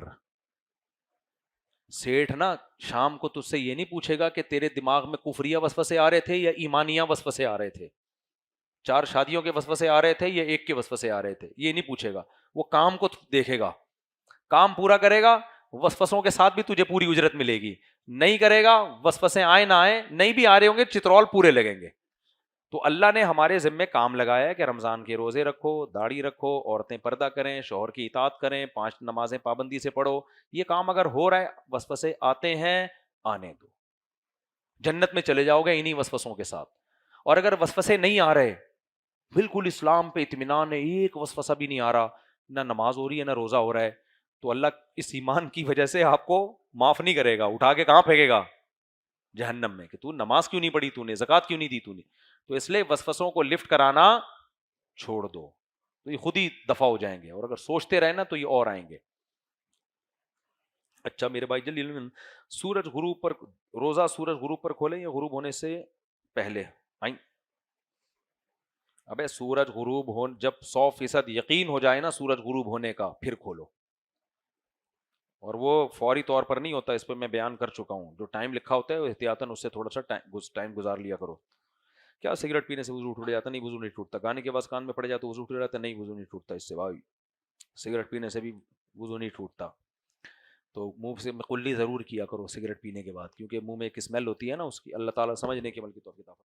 سیٹھ نا شام کو تجھ سے یہ نہیں پوچھے گا کہ تیرے دماغ میں کفریہ وسوسے آ رہے تھے یا ایمانیہ وسوسے آ رہے تھے, 4 شادیوں کے وسوسے آ رہے تھے یا 1 کے وسوسے آ رہے تھے, یہ نہیں پوچھے گا. وہ کام کو دیکھے گا, کام پورا کرے گا, وسوسوں کے ساتھ بھی تجھے پوری اجرت ملے گی. نہیں کرے گا, وسوسے آئے نہ آئے, نہیں بھی آ رہے ہوں گے, چترول پورے لگیں گے. تو اللہ نے ہمارے ذمے کام لگایا ہے کہ رمضان کے روزے رکھو, داڑھی رکھو, عورتیں پردہ کریں, شوہر کی اطاعت کریں, 5 نمازیں پابندی سے پڑھو. یہ کام اگر ہو رہا ہے, وسوسے آتے ہیں آنے دو, جنت میں چلے جاؤ گے انہی وسوسوں کے ساتھ. اور اگر وسوسے نہیں آ رہے, بالکل اسلام پہ اطمینان ہے, ایک وسوسہ بھی نہیں آ رہا, نہ نماز ہو رہی ہے نہ روزہ ہو رہا ہے, تو اللہ اس ایمان کی وجہ سے آپ کو معاف نہیں کرے گا, اٹھا کے کہاں پھینکے گا؟ جہنم میں, کہ تو نماز کیوں نہیں پڑھی, تو نے زکوٰۃ کیوں نہیں دی تو نے. تو اس لیے وسوسوں کو لفٹ کرانا چھوڑ دو, تو یہ خود ہی دفع ہو جائیں گے. اور اگر سوچتے رہے نا تو یہ اور آئیں گے. اچھا میرے بھائی جلدی, سورج غروب پر, روزہ سورج غروب پر کھولیں یا غروب ہونے سے پہلے؟ ابے سورج غروب ہو, جب 100% یقین ہو جائے نا سورج غروب ہونے کا, پھر کھولو. اور وہ فوری طور پر نہیں ہوتا, اس پہ میں بیان کر چکا ہوں. جو ٹائم لکھا ہوتا ہے احتیاطاً اس سے تھوڑا سا ٹائم گزار لیا کرو. کیا سگریٹ پینے سے وضو ٹوٹ جاتا؟ نہیں, وضو نہیں ٹوٹتا. گانے کے بعد کان میں پڑ جاتا تو وضو ٹوٹ جاتا؟ نہیں, وضو نہیں ٹوٹتا اس سے بھائی. سگریٹ پینے سے بھی وضو نہیں ٹوٹتا. تو منہ سے کلی ضرور کیا کرو سگریٹ پینے کے بعد, کیونکہ منہ میں ایک اسمیل ہوتی ہے نا اس کی. اللہ تعالیٰ سمجھنے کے عمل کی توفیق عطا فرمائے.